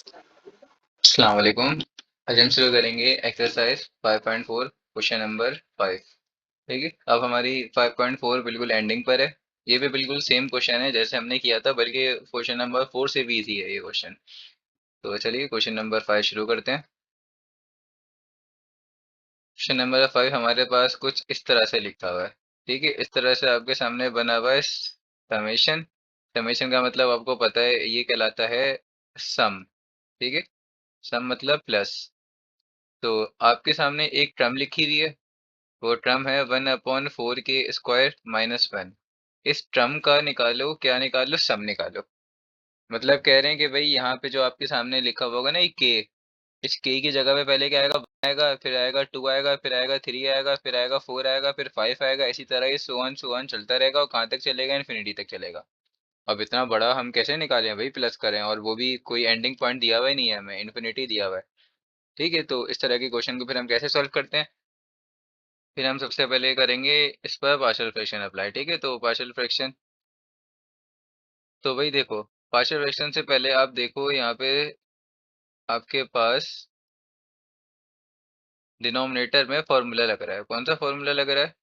अस्सलाम वालेकुम। आज हम शुरू करेंगे एक्सरसाइज 5.4 क्वेश्चन नंबर 5। ठीक है, अब हमारी 5.4 बिल्कुल एंडिंग पर है। ये भी बिल्कुल सेम क्वेश्चन है जैसे हमने किया था, बल्कि क्वेश्चन नंबर 4 से भी इजी है ये क्वेश्चन। तो चलिए क्वेश्चन नंबर 5 शुरू करते हैं। क्वेश्चन नंबर 5 हमारे पास कुछ इस तरह से लिखा हुआ है। ठीक है, इस तरह से आपके सामने बना हुआ है समेशन। समेशन का मतलब आपको पता है, ये कहलाता है सम। ठीक है, सम मतलब प्लस। तो आपके सामने एक टर्म लिखी हुई है, वो टर्म है 1/4 के स्क्वायर माइनस वन। इस टर्म का निकालो, क्या निकालो, सम निकालो। मतलब कह रहे हैं कि भाई यहाँ पे जो आपके सामने लिखा हुआ होगा ना, ये के, इस के की जगह पे पहले क्या आएगा, 1 आएगा, फिर आएगा 2 आएगा, फिर आएगा 3 आएगा, फिर आएगा 4 आएगा, फिर 5 आएगा। इसी तरह ये सो ऑन चलता रहेगा और कहाँ तक चलेगा, इन्फिनिटी तक चलेगा। अब इतना बड़ा हम कैसे निकालें भाई, प्लस करें, और वो भी कोई एंडिंग पॉइंट दिया हुआ ही नहीं है हमें, इन्फिनिटी दिया हुआ है। ठीक है, तो इस तरह के क्वेश्चन को फिर हम कैसे सॉल्व करते हैं। फिर हम सबसे पहले करेंगे इस पर पार्शियल फ्रैक्शन अप्लाई। ठीक है, तो पार्शियल फ्रैक्शन, तो वही देखो, पार्शियल फ्रैक्शन से पहले आप देखो यहाँ पे आपके पास डिनोमिनेटर में फॉर्मूला लग रहा है। कौन सा फॉर्मूला लग रहा है,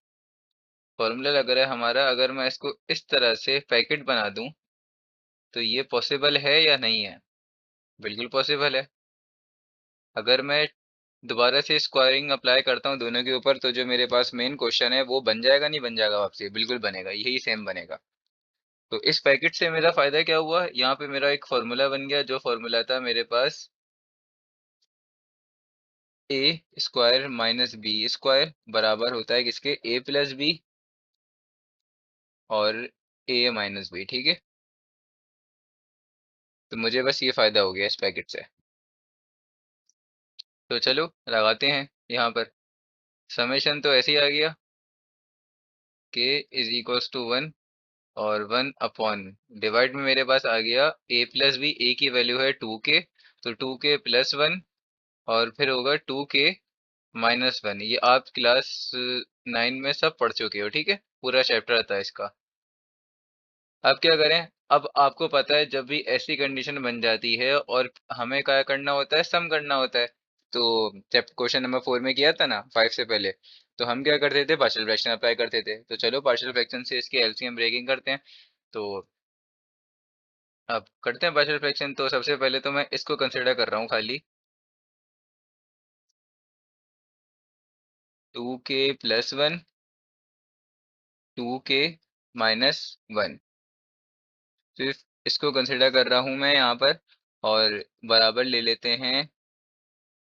फॉर्मूला लग रहा है हमारा, अगर मैं इसको इस तरह से पैकेट बना दूं तो ये पॉसिबल है या नहीं है। बिल्कुल पॉसिबल है। अगर मैं दोबारा से स्क्वायरिंग अप्लाई करता हूँ दोनों के ऊपर, तो जो मेरे पास मेन क्वेश्चन है वो बन जाएगा, नहीं बन जाएगा वापसी, बिल्कुल बनेगा, यही सेम बनेगा। तो इस पैकेट से मेरा फायदा क्या हुआ, यहाँ पे मेरा एक फॉर्मूला बन गया, जो फॉर्मूला था मेरे पास ए स्क्वायर माइनस बी स्क्वायर बराबर होता है किसके, ए प्लस बी और ए माइनस बी। ठीक है, तो मुझे बस ये फायदा हो गया इस पैकेट से। तो चलो लगाते हैं यहाँ पर, समेशन तो ऐसे ही आ गया, के इज इक्वल्स टू वन, और वन अपॉन, डिवाइड में मेरे पास आ गया ए प्लस बी, ए की वैल्यू है 2 के, तो 2 के प्लस वन, और फिर होगा 2 के माइनस वन। ये आप क्लास 9 में सब पढ़ चुके हो। ठीक है, पूरा चैप्टर आता है इसका। अब क्या करें, अब आपको पता है जब भी ऐसी कंडीशन बन जाती है और हमें क्या करना होता है, सम करना होता है। तो जब क्वेश्चन नंबर 4 में किया था ना 5 से पहले, तो हम क्या करते थे, पार्शियल फ्रैक्शन अप्लाई करते थे। तो चलो पार्शियल फ्रैक्शन से इसकी एलसीएम ब्रेकिंग करते हैं। तो अब करते हैं पार्शियल फ्रैक्शन। तो सबसे पहले तो मैं इसको कंसिडर कर रहा हूँ खाली, 2 के प्लस वन, 2 के माइनस वन, सिर्फ इसको कंसिडर कर रहा हूँ मैं यहाँ पर। और बराबर ले लेते हैं।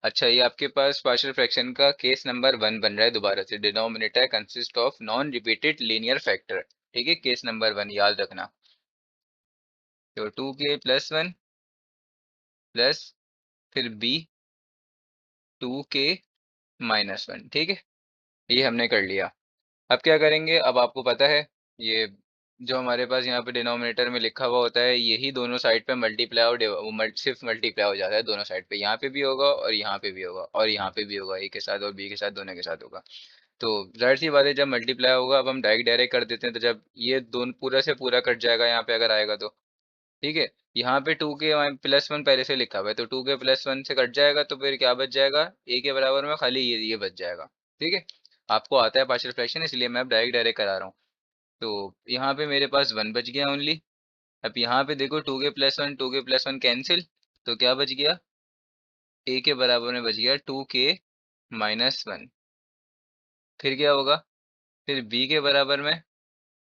अच्छा, ये आपके पास पार्शियल फ्रैक्शन का केस नंबर 1 बन रहा है, दोबारा से denominator consist of non repeated linear factor. ठीक है, केस नंबर 1 याद रखना। तो 2 के प्लस वन प्लस, फिर बी 2 के माइनस वन। ठीक है, ये हमने कर लिया। अब क्या करेंगे, अब आपको पता है ये जो हमारे पास यहाँ पे डिनोमिनेटर में लिखा हुआ होता है, यही दोनों साइड पे मल्टीप्लाई और सिर्फ मल्टीप्लाई हो जाता है दोनों साइड पे। यहाँ पे भी होगा और यहाँ पे भी होगा और यहाँ पे भी होगा, ए के साथ और बी के साथ, दोनों के साथ होगा। तो जाहिर सी बात है जब मल्टीप्लाई होगा, अब हम डायरेक्ट डायरेक्ट कर देते हैं, तो जब ये दोनों पूरा से पूरा कट जाएगा यहाँ पे अगर आएगा तो। ठीक है, यहाँ पे 2 के प्लस वन पहले से लिखा हुआ है, तो 2 के प्लस वन से कट जाएगा, तो फिर क्या बच जाएगा, ए के बराबर में खाली ये बच जाएगा। ठीक है, आपको आता है पार्शियल फ्रैक्शन, इसलिए मैं अब डायरेक्ट डायरेक्ट करा रहा हूँ। तो यहाँ पे मेरे पास वन बच गया ओनली। अब यहाँ पे देखो, 2 के प्लस वन 2 के प्लस वन कैंसिल, तो क्या बच गया, ए के बराबर में बच गया 2 के माइनस वन। फिर क्या होगा, फिर बी के बराबर में,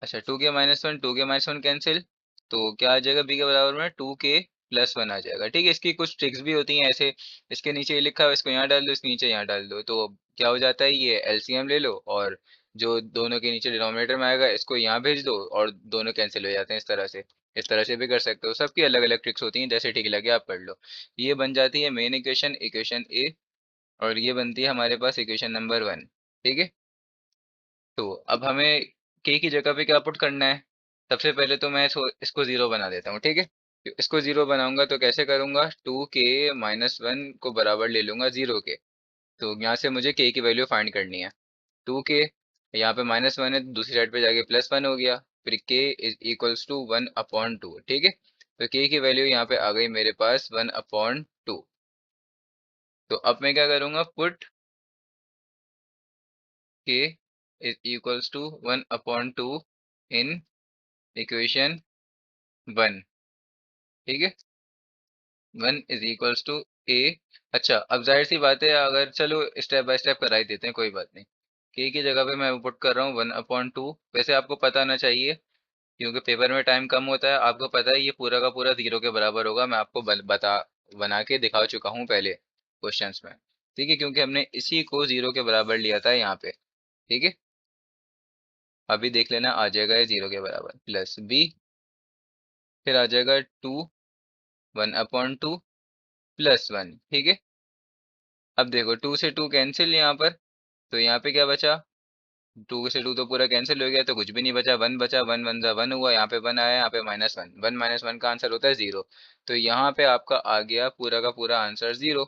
अच्छा 2 के माइनस वन कैंसिल, तो क्या आ जाएगा बी के बराबर में, 2 के प्लस वन आ जाएगा। ठीक है, इसकी कुछ ट्रिक्स भी होती हैं ऐसे, इसके नीचे ये लिखा है, इसको यहाँ डाल दो, इसके नीचे यहाँ डाल दो, तो क्या हो जाता है, ये एलसीएम ले लो और जो दोनों के नीचे डिनोमिनेटर में आएगा इसको यहाँ भेज दो और दोनों कैंसिल हो जाते हैं। इस तरह से, इस तरह से भी कर सकते हो, सबकी अलग अलग ट्रिक्स होती हैं, जैसे ठीक लगे आप पढ़ लो। ये बन जाती है मेन इक्वेशन, इक्वेशन ए, और ये बनती है हमारे पास इक्वेशन नंबर 1। ठीक है, तो अब हमें के की जगह पे क्या पुट करना है। सबसे पहले तो मैं इसको जीरो बना देता हूँ। ठीक है, तो इसको जीरो बनाऊंगा तो कैसे करूंगा, 2 के माइनस वन को बराबर ले लूंगा जीरो के। तो यहाँ से मुझे के की वैल्यू फाइंड करनी है। 2 के, यहाँ पे माइनस वन है, दूसरी साइड पे जाके प्लस वन हो गया, फिर के इज इक्वल्स टू 1/2। ठीक है, तो के की वैल्यू यहाँ पे आ गई मेरे पास 1/2। तो अब मैं क्या करूँगा, put k is equals to 1/2 in equation 1, ठीक है। 1 इज इक्वल्स टू a। अच्छा, अब जाहिर सी बात है, अगर चलो स्टेप बाय स्टेप करा ही देते हैं, कोई बात नहीं। k की जगह पे मैं पुट कर रहा हूँ 1/2। वैसे आपको पता होना चाहिए, क्योंकि पेपर में टाइम कम होता है। आपको पता है ये पूरा का पूरा 0 के बराबर होगा। मैं आपको बना के दिखा चुका हूँ पहले क्वेश्चंस में, ठीक है, क्योंकि हमने इसी को 0 के बराबर लिया था यहाँ पे, ठीक है। अभी देख लेना, आ जाएगा ये 0 के बराबर, प्लस b, फिर आ जाएगा 2 1/2 प्लस 1, ठीक है। अब देखो 2 से 2 कैंसिल यहाँ पर, तो यहाँ पे क्या बचा, 2 से 2 तो पूरा कैंसिल हो गया, तो कुछ भी नहीं बचा, 1 बचा। 1 1 1 हुआ, यहाँ पे 1 आया, यहाँ पे -1, 1 -1 का आंसर होता है 0। तो यहाँ पे आपका आ गया पूरा का पूरा आंसर 0।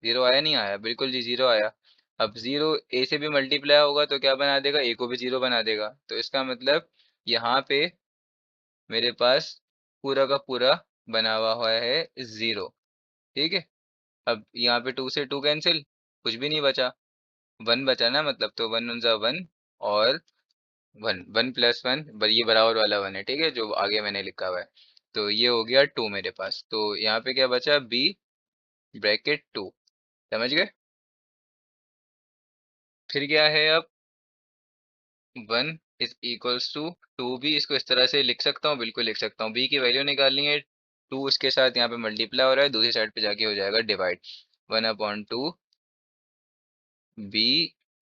0 आया, नहीं आया, बिल्कुल जी 0 आया। अब 0 ए से भी मल्टीप्लाई होगा तो क्या बना देगा, ए को भी 0 बना देगा। तो इसका मतलब यहाँ पे मेरे पास पूरा का पूरा बना हुआ है 0, ठीक है। अब यहाँ पे 2 से 2 कैंसिल, कुछ भी नहीं बचा, 1 बचा ना, मतलब तो 1 1 1 और 1 1 प्लस 1, ये बराबर वाला 1 है, ठीक है, जो आगे मैंने लिखा हुआ है। तो ये हो गया 2 मेरे पास। तो यहाँ पे क्या बचा, b ब्रैकेट 2, समझ गए। फिर क्या है अब, 1 इज इक्वल्स टू 2b। इसको इस तरह से लिख सकता हूँ, बिल्कुल लिख सकता हूँ। b की वैल्यू निकालनी है, 2 उसके साथ यहाँ पे मल्टीप्लाई हो रहा है, दूसरी साइड पे जाके हो जाएगा divide. 1/2 b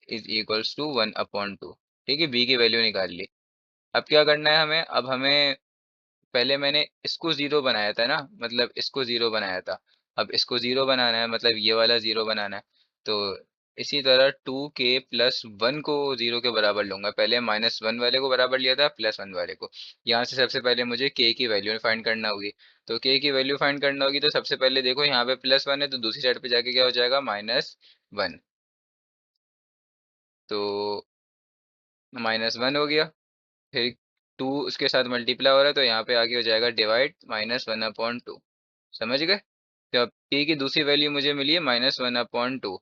is equals to 1/2, ठीक है। b की वैल्यू निकाल ली। अब क्या करना है हमें, अब हमें पहले मैंने इसको 0 बनाया था ना, मतलब इसको 0 बनाया था। अब इसको 0 बनाना है, मतलब ये वाला 0 बनाना है। तो इसी तरह 2k प्लस 1 को 0 के बराबर लूंगा। पहले -1 वाले को बराबर लिया था, +1 वाले को। यहाँ से सबसे पहले मुझे k की वैल्यू फाइंड करना होगी। तो k की वैल्यू फाइंड करना होगी, तो सबसे पहले देखो यहाँ पे +1 है, तो दूसरी साइड पे जाके क्या हो जाएगा, -1। तो -1 हो गया। फिर 2 उसके साथ मल्टीप्लाई हो रहा है, तो यहाँ पे आगे हो जाएगा डिवाइड, -1/2, समझ गए। तो अब k की दूसरी वैल्यू मुझे मिली है -1/2।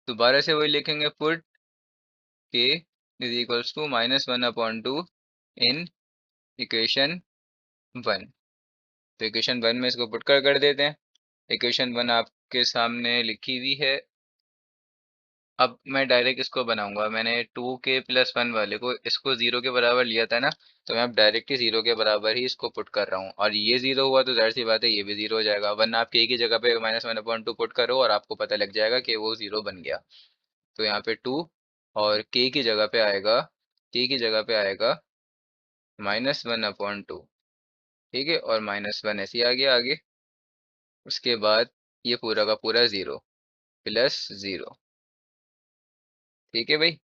दोबारा से वही लिखेंगे, put k is equals to -1/2 in equation 1। तो इक्वेशन 1 में इसको पुट कर देते हैं। इक्वेशन 1 आपके सामने लिखी हुई है। अब मैं डायरेक्ट इसको बनाऊंगा। मैंने 2k प्लस 1 वाले को, इसको 0 के बराबर लिया था ना, तो मैं अब डायरेक्ट ही 0 के बराबर ही इसको पुट कर रहा हूँ। और ये 0 हुआ तो जाहिर सी बात है ये भी 0 हो जाएगा, वरना आप k की जगह पे -1/2 पुट करो और आपको पता लग जाएगा कि वो 0 बन गया। तो यहाँ पे 2, और k की जगह पे आएगा, k की जगह पे आएगा -1/2, ठीक है, और -1 ऐसे ही आ गया आगे। उसके बाद ये पूरा का पूरा 0 प्लस 0, ठीक है भाई।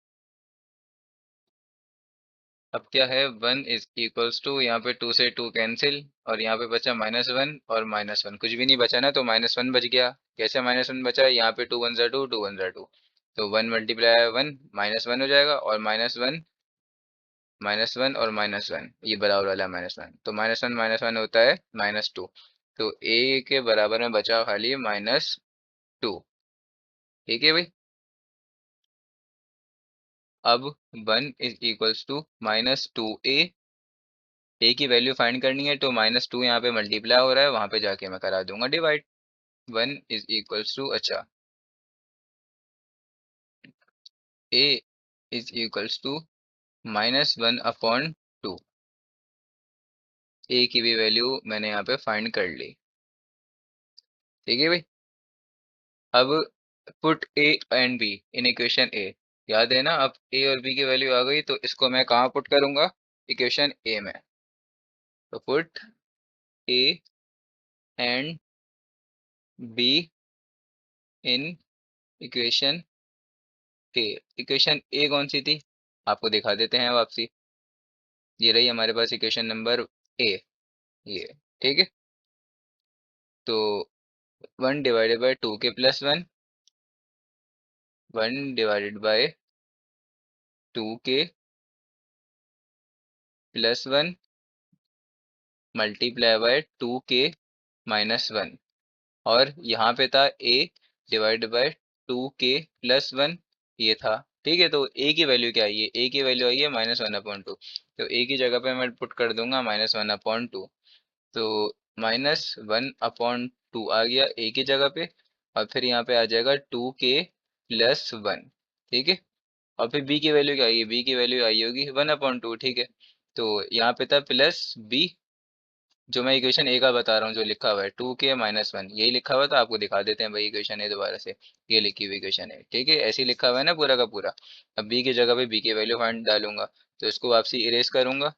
अब क्या है, 1 इज इक्वल्स टू, यहाँ पे 2 से 2 कैंसिल, और यहाँ पे बचा -1 और -1, कुछ भी नहीं बचा ना, तो -1 बच गया। कैसे -1 बचा, यहाँ पे 2 1 2, 2 1 2, तो 1 मल्टीप्लाई 1 -1 हो जाएगा, और -1 और -1 ये बराबर वाला है -1, तो -1 होता है -2। तो a के बराबर में बचा खाली -2, ठीक है भाई। अब 1 इज इक्वल्स टू -2a, ए की वैल्यू फाइंड करनी है, तो -2 यहाँ पे मल्टीप्लाई हो रहा है, वहां पे जाके मैं करा दूंगा डिवाइड। 1 इज इक्वल्स टू, अच्छा, a इज इक्वल्स टू -1/2। ए की भी वैल्यू मैंने यहाँ पे फाइंड कर ली, ठीक है भाई। अब put a and b in equation a, याद है ना, अब a और b की वैल्यू आ गई, तो इसको मैं कहाँ पुट करूंगा, इक्वेशन a में। तो put a and b in equation a। Equation a कौन सी थी, आपको दिखा देते हैं वापसी। ये रही हमारे पास इक्वेशन नंबर ए, ये, ठीक है। तो 1 divided by 2k plus 1, 1 divided by 2k plus 1 multiply by 2k minus 1, और यहाँ पे था a डिवाइड बाय 2k+1, ये था। ठीक है, तो a की वैल्यू क्या आई है? a की वैल्यू आई है -1/2। तो a की जगह पे मैं पुट कर दूंगा -1/2। तो -1/2 आ गया a की जगह पे, और फिर यहाँ पे आ जाएगा 2k+1। ठीक है, और फिर b की वैल्यू क्या आई है? b की वैल्यू आई होगी 1/2। ठीक है, तो यहाँ पे था प्लस b, जो मैं इक्वेशन ए का बता रहा हूँ, जो लिखा हुआ है 2k-1, यही लिखा हुआ था। आपको दिखा देते हैं भाई इक्वेशन ए दोबारा से। ये लिखी हुई इक्वेशन है, ठीक है, ऐसे ही लिखा हुआ है ना पूरा का पूरा। अब बी की जगह पे बी की वैल्यू फाइंड डालूंगा, तो इसको वापसी इरेज करूंगा,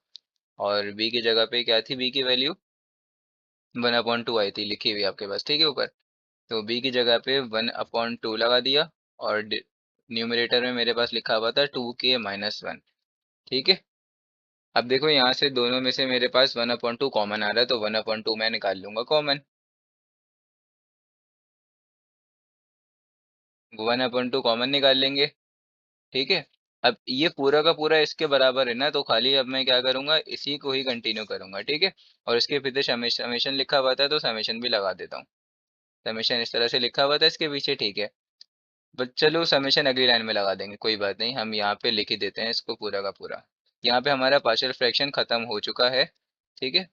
और बी की जगह पे क्या थी? बी की वैल्यू 1/2 आई थी, लिखी हुई आपके पास, ठीक है ऊपर। तो बी की जगह पे 1/2 लगा दिया, और न्यूमरेटर में मेरे पास लिखा हुआ था 2k-1। ठीक है, अब देखो यहाँ से दोनों में से मेरे पास 1/2 कॉमन आ रहा है, तो 1/2 मैं निकाल लूंगा कॉमन। 1/2 कॉमन निकाल लेंगे। ठीक है, अब ये पूरा का पूरा इसके बराबर है ना, तो खाली अब मैं क्या करूंगा? इसी को ही कंटिन्यू करूंगा। ठीक है, और इसके पीछे समेशन लिखा हुआ था, तो समेशन भी लगा देता हूँ। समेशन इस तरह से लिखा हुआ था इसके पीछे, ठीक है। बट चलो समेशन अगली लाइन में लगा देंगे, कोई बात नहीं, हम यहाँ पे लिख ही देते हैं इसको पूरा का पूरा। यहाँ पे हमारा पार्शियल फ्रैक्शन खत्म हो चुका है। ठीक है,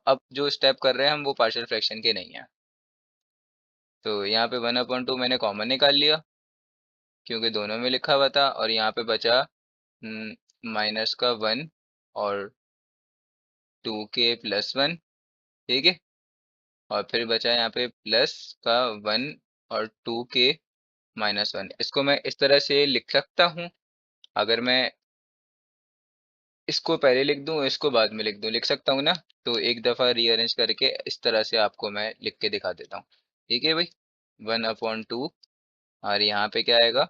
अब जो स्टेप कर रहे हैं हम, वो पार्शियल फ्रैक्शन के नहीं है। तो यहाँ पे 1/2 मैंने कॉमन निकाल लिया, क्योंकि दोनों में लिखा हुआ था, और यहाँ पे बचा माइनस का 1 और 2k+1। ठीक है, और फिर बचा यहाँ पे प्लस का 1 और 2k-1। इसको मैं इस तरह से लिख सकता हूँ। अगर मैं इसको पहले लिख दूं, इसको बाद में लिख दूं, लिख सकता हूँ ना? तो एक दफा रीअरेंज करके इस तरह से आपको मैं लिख के दिखा देता हूँ। ठीक है भाई, 1/2, और यहाँ पे क्या आएगा?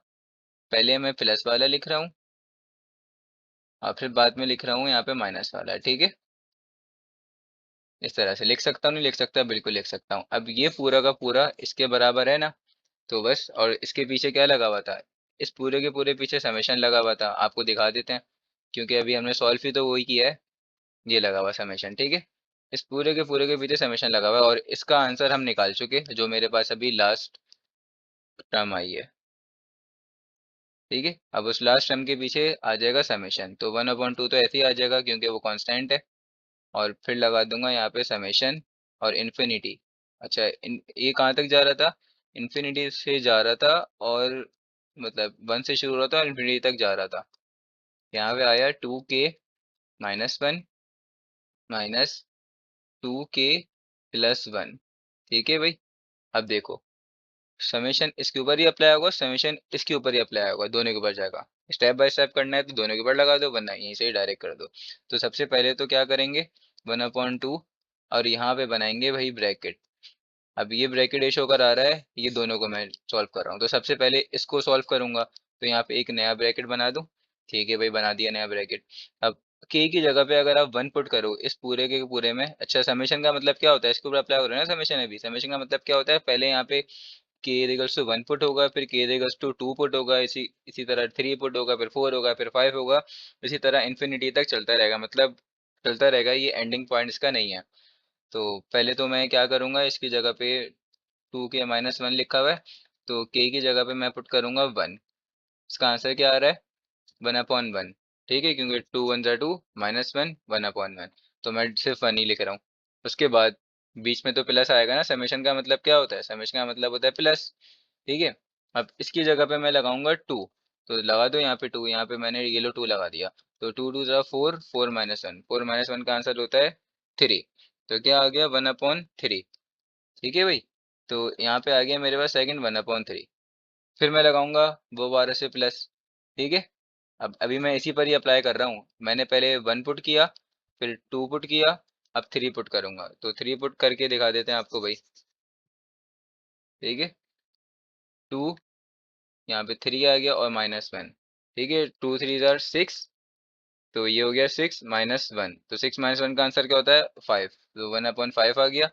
पहले मैं प्लस वाला लिख रहा हूँ, और फिर बाद में लिख रहा हूँ यहाँ पे माइनस वाला। ठीक है, इस तरह से लिख सकता हूँ, नहीं लिख सकता? बिल्कुल लिख सकता हूँ। अब ये पूरा का पूरा इसके बराबर है ना, तो बस, और इसके पीछे क्या लगा हुआ था? इस पूरे के पूरे पीछे समेशन लगा हुआ था, आपको दिखा देते हैं, क्योंकि अभी हमने सॉल्व ही तो वही किया है। ये लगा हुआ समेशन, ठीक है। इस पूरे के पूरे के पीछे समेशन लगा हुआ है, और इसका आंसर हम निकाल चुके, जो मेरे पास अभी लास्ट टर्म आई है। ठीक है, अब उस लास्ट टर्म के पीछे आ जाएगा समेशन, तो 1/2 तो ऐसे ही आ जाएगा, क्योंकि वो कांस्टेंट है। और फिर लगा दूंगा यहाँ पे समेशन और इन्फिनिटी। अच्छा, ये कहाँ तक जा रहा था? इन्फिनिटी से जा रहा था, और मतलब 1 से शुरू हो रहा था और इन्फिनिटी तक जा रहा था। यहाँ पे आया 2k-1 -2k+1। ठीक है भाई, अब देखो, समेशन इसके ऊपर ही अप्लाई होगा, समेशन इसके ऊपर ही अप्लाई होगा, दोनों के ऊपर जाएगा। स्टेप बाय स्टेप करना है तो दोनों के ऊपर लगा दो, वरना यहीं से ही डायरेक्ट कर दो। तो सबसे पहले तो क्या करेंगे? 1/2, और यहाँ पे बनाएंगे वही ब्रैकेट। अब ये ब्रैकेट शो कर आ रहा है, ये दोनों को मैं सॉल्व कर रहा हूँ, तो सबसे पहले इसको सॉल्व करूंगा, तो यहाँ पे एक नया ब्रैकेट बना दूं। ठीक है भाई, बना दिया नया ब्रैकेट। अब के की जगह पे अगर आप 1 पुट करो इस पूरे के पूरे में, अच्छा, समेशन का मतलब क्या होता है? इसके ऊपर अप्लाई हो रहा है ना समेशन। अभी समेशन का मतलब क्या होता है? पहले यहाँ पे k = 1 पुट होगा, फिर k = 2 पुट होगा, इसी इसी तरह 3 पुट होगा, फिर 4 होगा, फिर 5 होगा, इसी तरह इन्फिनिटी तक चलता रहेगा, मतलब चलता रहेगा, ये एंडिंग पॉइंट इसका नहीं है। तो पहले तो मैं क्या करूंगा, इसकी जगह पे 2k-1 लिखा हुआ है, तो k की जगह पे मैं पुट करूंगा 1। इसका आंसर क्या आ रहा है? 1/1। ठीक है, क्योंकि 2 × 1 = 2, -1, 1/1। तो मैं सिर्फ 1 ही लिख रहा हूँ। उसके बाद बीच में तो प्लस आएगा ना, समेशन का मतलब क्या होता है? समेशन का मतलब होता है प्लस। ठीक है, अब इसकी जगह पे मैं लगाऊंगा 2, तो लगा दो यहाँ पे 2, यहाँ पे मैंने ये लो 2 लगा दिया। तो 2 × 2 = 4, 4 - 1, 4 - 1 का आंसर होता है 3। तो क्या आ गया? 1/3। ठीक है भाई, तो यहाँ पे आ गया मेरे पास सेकंड 1/3। फिर मैं लगाऊंगा वो 12 से प्लस। ठीक है, अब अभी मैं इसी पर ही अप्लाई कर रहा हूँ। मैंने पहले 1 पुट किया, फिर 2 पुट किया, अब 3 पुट करूंगा, तो 3 पुट करके दिखा देते हैं आपको भाई। ठीक है, 2, यहाँ पे 3 आ गया, और -1। ठीक है, 2 × 3 = 6, तो ये हो गया 6 - 1। तो 6 - 1 का आंसर क्या होता है? 5, तो 1/5 आ गया।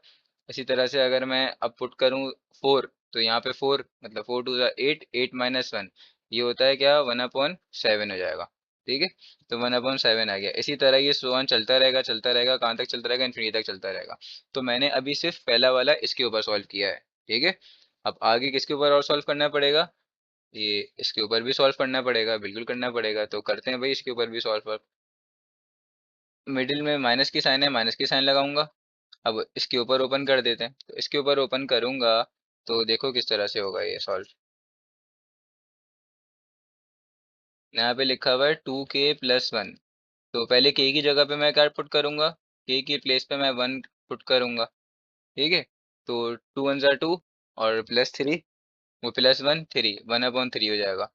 इसी तरह से अगर मैं अब पुट करूँ 4, तो यहाँ पे 4 मतलब 4 × 2 = 8, 8 - 1, ये होता है क्या? 1/7 हो जाएगा। ठीक है, तो 1/7 आ गया। इसी तरह ये सो ऑन चलता रहेगा, चलता रहेगा, कहाँ तक चलता रहेगा? इन्फिनिटी तक चलता रहेगा। तो मैंने अभी सिर्फ पहला वाला इसके ऊपर सॉल्व किया है। ठीक है। अब आगे किसके ऊपर और सॉल्व करना पड़ेगा, ये इसके ऊपर भी सॉल्व करना पड़ेगा, बिल्कुल करना पड़ेगा। तो करते हैं भाई इसके ऊपर भी सॉल्व। मिडिल में माइनस की साइन है, माइनस की साइन लगाऊंगा। अब इसके ऊपर ओपन कर देते हैं, तो इसके ऊपर ओपन करूंगा तो देखो किस तरह से होगा ये सॉल्व। यहाँ पे लिखा हुआ है 2k+1। तो पहले के की जगह पे मैं क्या पुट करूंगा, के की प्लेस पे मैं 1 पुट करूंगा। ठीक है। तो 2 1 ज़ा 2 और +3, वो +1 3, 1/3 हो जाएगा।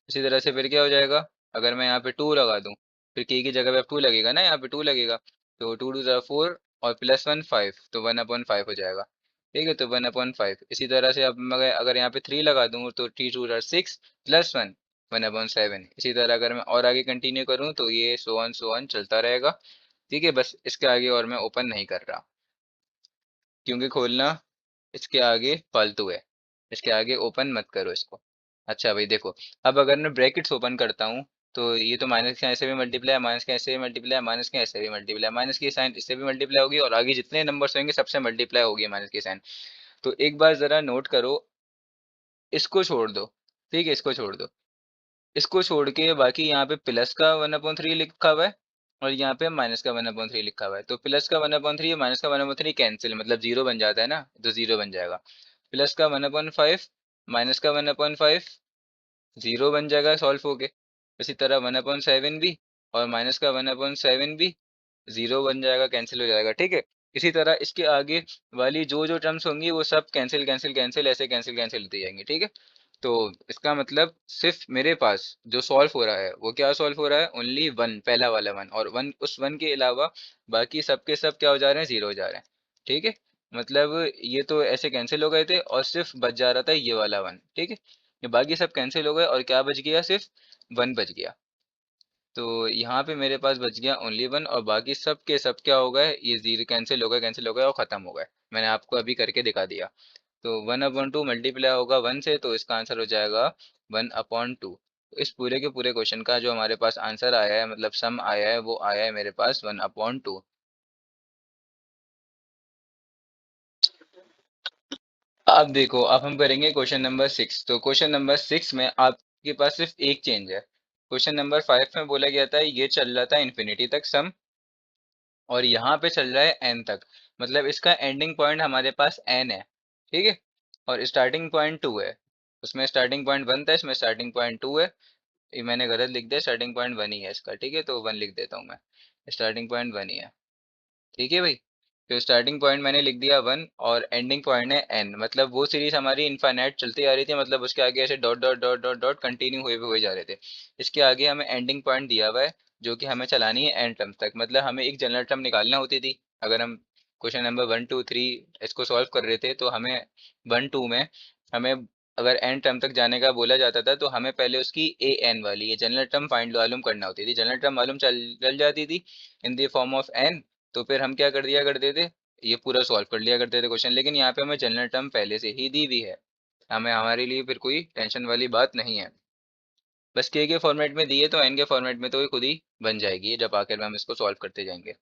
इसी तरह से फिर क्या हो जाएगा, अगर मैं यहाँ पे 2 लगा दूं, फिर के की जगह पे अब 2 लगेगा ना, यहाँ पे 2 लगेगा। तो 2 2 ज़ा 4 और +1 5, तो 1/5 हो जाएगा। ठीक है। तो 1/5 इसी तरह से अब मैं अगर यहाँ पे 3 लगा दूं तो 3 2 ज़ा 6 +1 1/7। इसी तरह अगर मैं और आगे कंटिन्यू करूँ तो ये सो ऑन चलता रहेगा। ठीक है। बस इसके आगे और मैं ओपन नहीं कर रहा, क्योंकि खोलना इसके आगे फालतू है। इसके आगे ओपन मत करो इसको। अच्छा भाई देखो, अब अगर मैं ब्रैकेट्स ओपन करता हूँ तो ये तो माइनस के ऐसे भी मल्टीप्लाई, माइनस के ऐसे भी मल्टीप्लाई, माइनस के ऐसे भी मल्टीप्लाई, माइनस की साइन इससे भी मल्टीप्लाई होगी और आगे जितने नंबर्स होंगे सबसे मल्टीप्लाई होगी माइनस की साइन। तो एक बार जरा नोट करो, इसको छोड़ दो। ठीक है, इसको छोड़ दो। इसको छोड़ के बाकी यहाँ पे प्लस का 1/3 लिखा हुआ है और यहाँ पे माइनस का 1/3 लिखा हुआ है। तो प्लस का 1/3 और माइनस का 1/3 कैंसिल, मतलब जीरो बन जाता है ना, तो जीरो बन जाएगा। प्लस का 1/5 माइनस का 1/5 जीरो बन जाएगा सॉल्व होके। इसी तरह 1/7 भी और माइनस का 1/7 भी जीरो बन जाएगा, कैंसिल हो जाएगा। ठीक है। इसी तरह इसके आगे वाली जो जो टर्म्स होंगी वो सब कैंसिल कैंसिल कैंसिल ऐसे कैंसिल कैंसिल होती जाएंगी। ठीक है। तो इसका मतलब सिर्फ मेरे पास जो सॉल्व हो रहा है वो क्या सॉल्व हो रहा है, ओनली वन, पहला वाला वन, और वन, उस वन के अलावा बाकी सब के सब क्या हो जा रहे हैं, जीरो हो जा रहे हैं। ठीक है। मतलब ये तो ऐसे कैंसिल हो गए थे और सिर्फ बच जा रहा था ये वाला वन। ठीक है। ये बाकी सब कैंसिल हो गए और क्या बच गया, सिर्फ वन बच गया। तो यहाँ पे मेरे पास बच गया ओनली वन और बाकी सब के सब क्या हो गए, ये जीरो कैंसिल हो गए, कैंसिल हो गए और खत्म हो गए। मैंने आपको अभी करके दिखा दिया। तो 1/2 मल्टीप्लाई होगा वन से, तो इसका आंसर हो जाएगा 1/2। इस पूरे के पूरे क्वेश्चन का जो हमारे पास आंसर आया है, मतलब सम आया है, वो आया है मेरे पास 1/2। अब देखो, अब हम करेंगे क्वेश्चन नंबर 6। तो क्वेश्चन नंबर 6 में आपके पास सिर्फ एक चेंज है। क्वेश्चन नंबर 5 में बोला गया था ये चल रहा था इन्फिनिटी तक सम, और यहाँ पे चल रहा है एन तक। मतलब इसका एंडिंग पॉइंट हमारे पास एन है। ठीक है। और स्टार्टिंग पॉइंट 2 है। उसमें स्टार्टिंग पॉइंट 1 था, इसमें स्टार्टिंग पॉइंट 2 है। ये मैंने गलत लिख दिया, स्टार्टिंग पॉइंट 1 ही है इसका। ठीक है। तो 1 लिख देता हूँ मैं, स्टार्टिंग पॉइंट 1 ही है। ठीक है भाई। तो स्टार्टिंग पॉइंट मैंने लिख दिया 1 और एंडिंग पॉइंट है एन। मतलब वो सीरीज हमारी इनफाइनाइट चलती आ रही थी, मतलब उसके आगे ऐसे dot dot dot dot dot continue हुए जा रहे थे। इसके आगे हमें एंडिंग पॉइंट दिया हुआ है जो कि हमें चलानी है एन टर्म तक। मतलब हमें एक जनरल टर्म निकालना होती थी। अगर हम क्वेश्चन नंबर 1 2 3 इसको सॉल्व कर रहे थे तो हमें 1 2 में हमें अगर एन टर्म तक जाने का बोला जाता था तो हमें पहले उसकी ए एन वाली ये जनरल टर्म फाइंड मालूम करना होती थी। जनरल टर्म मालूम चल जाती थी in the form of N, तो फिर हम क्या कर दिया करते थे, ये पूरा सॉल्व कर लिया करते थे क्वेश्चन। लेकिन यहाँ पे हमें जनरल टर्म पहले से ही दी हुई है, हमें हमारे लिए फिर कोई टेंशन वाली बात नहीं है। बस के फॉर्मेट में दी है तो एन के फॉर्मेट में तो ये खुद ही बन जाएगी जब आखिर में हम इसको सॉल्व करते जाएंगे।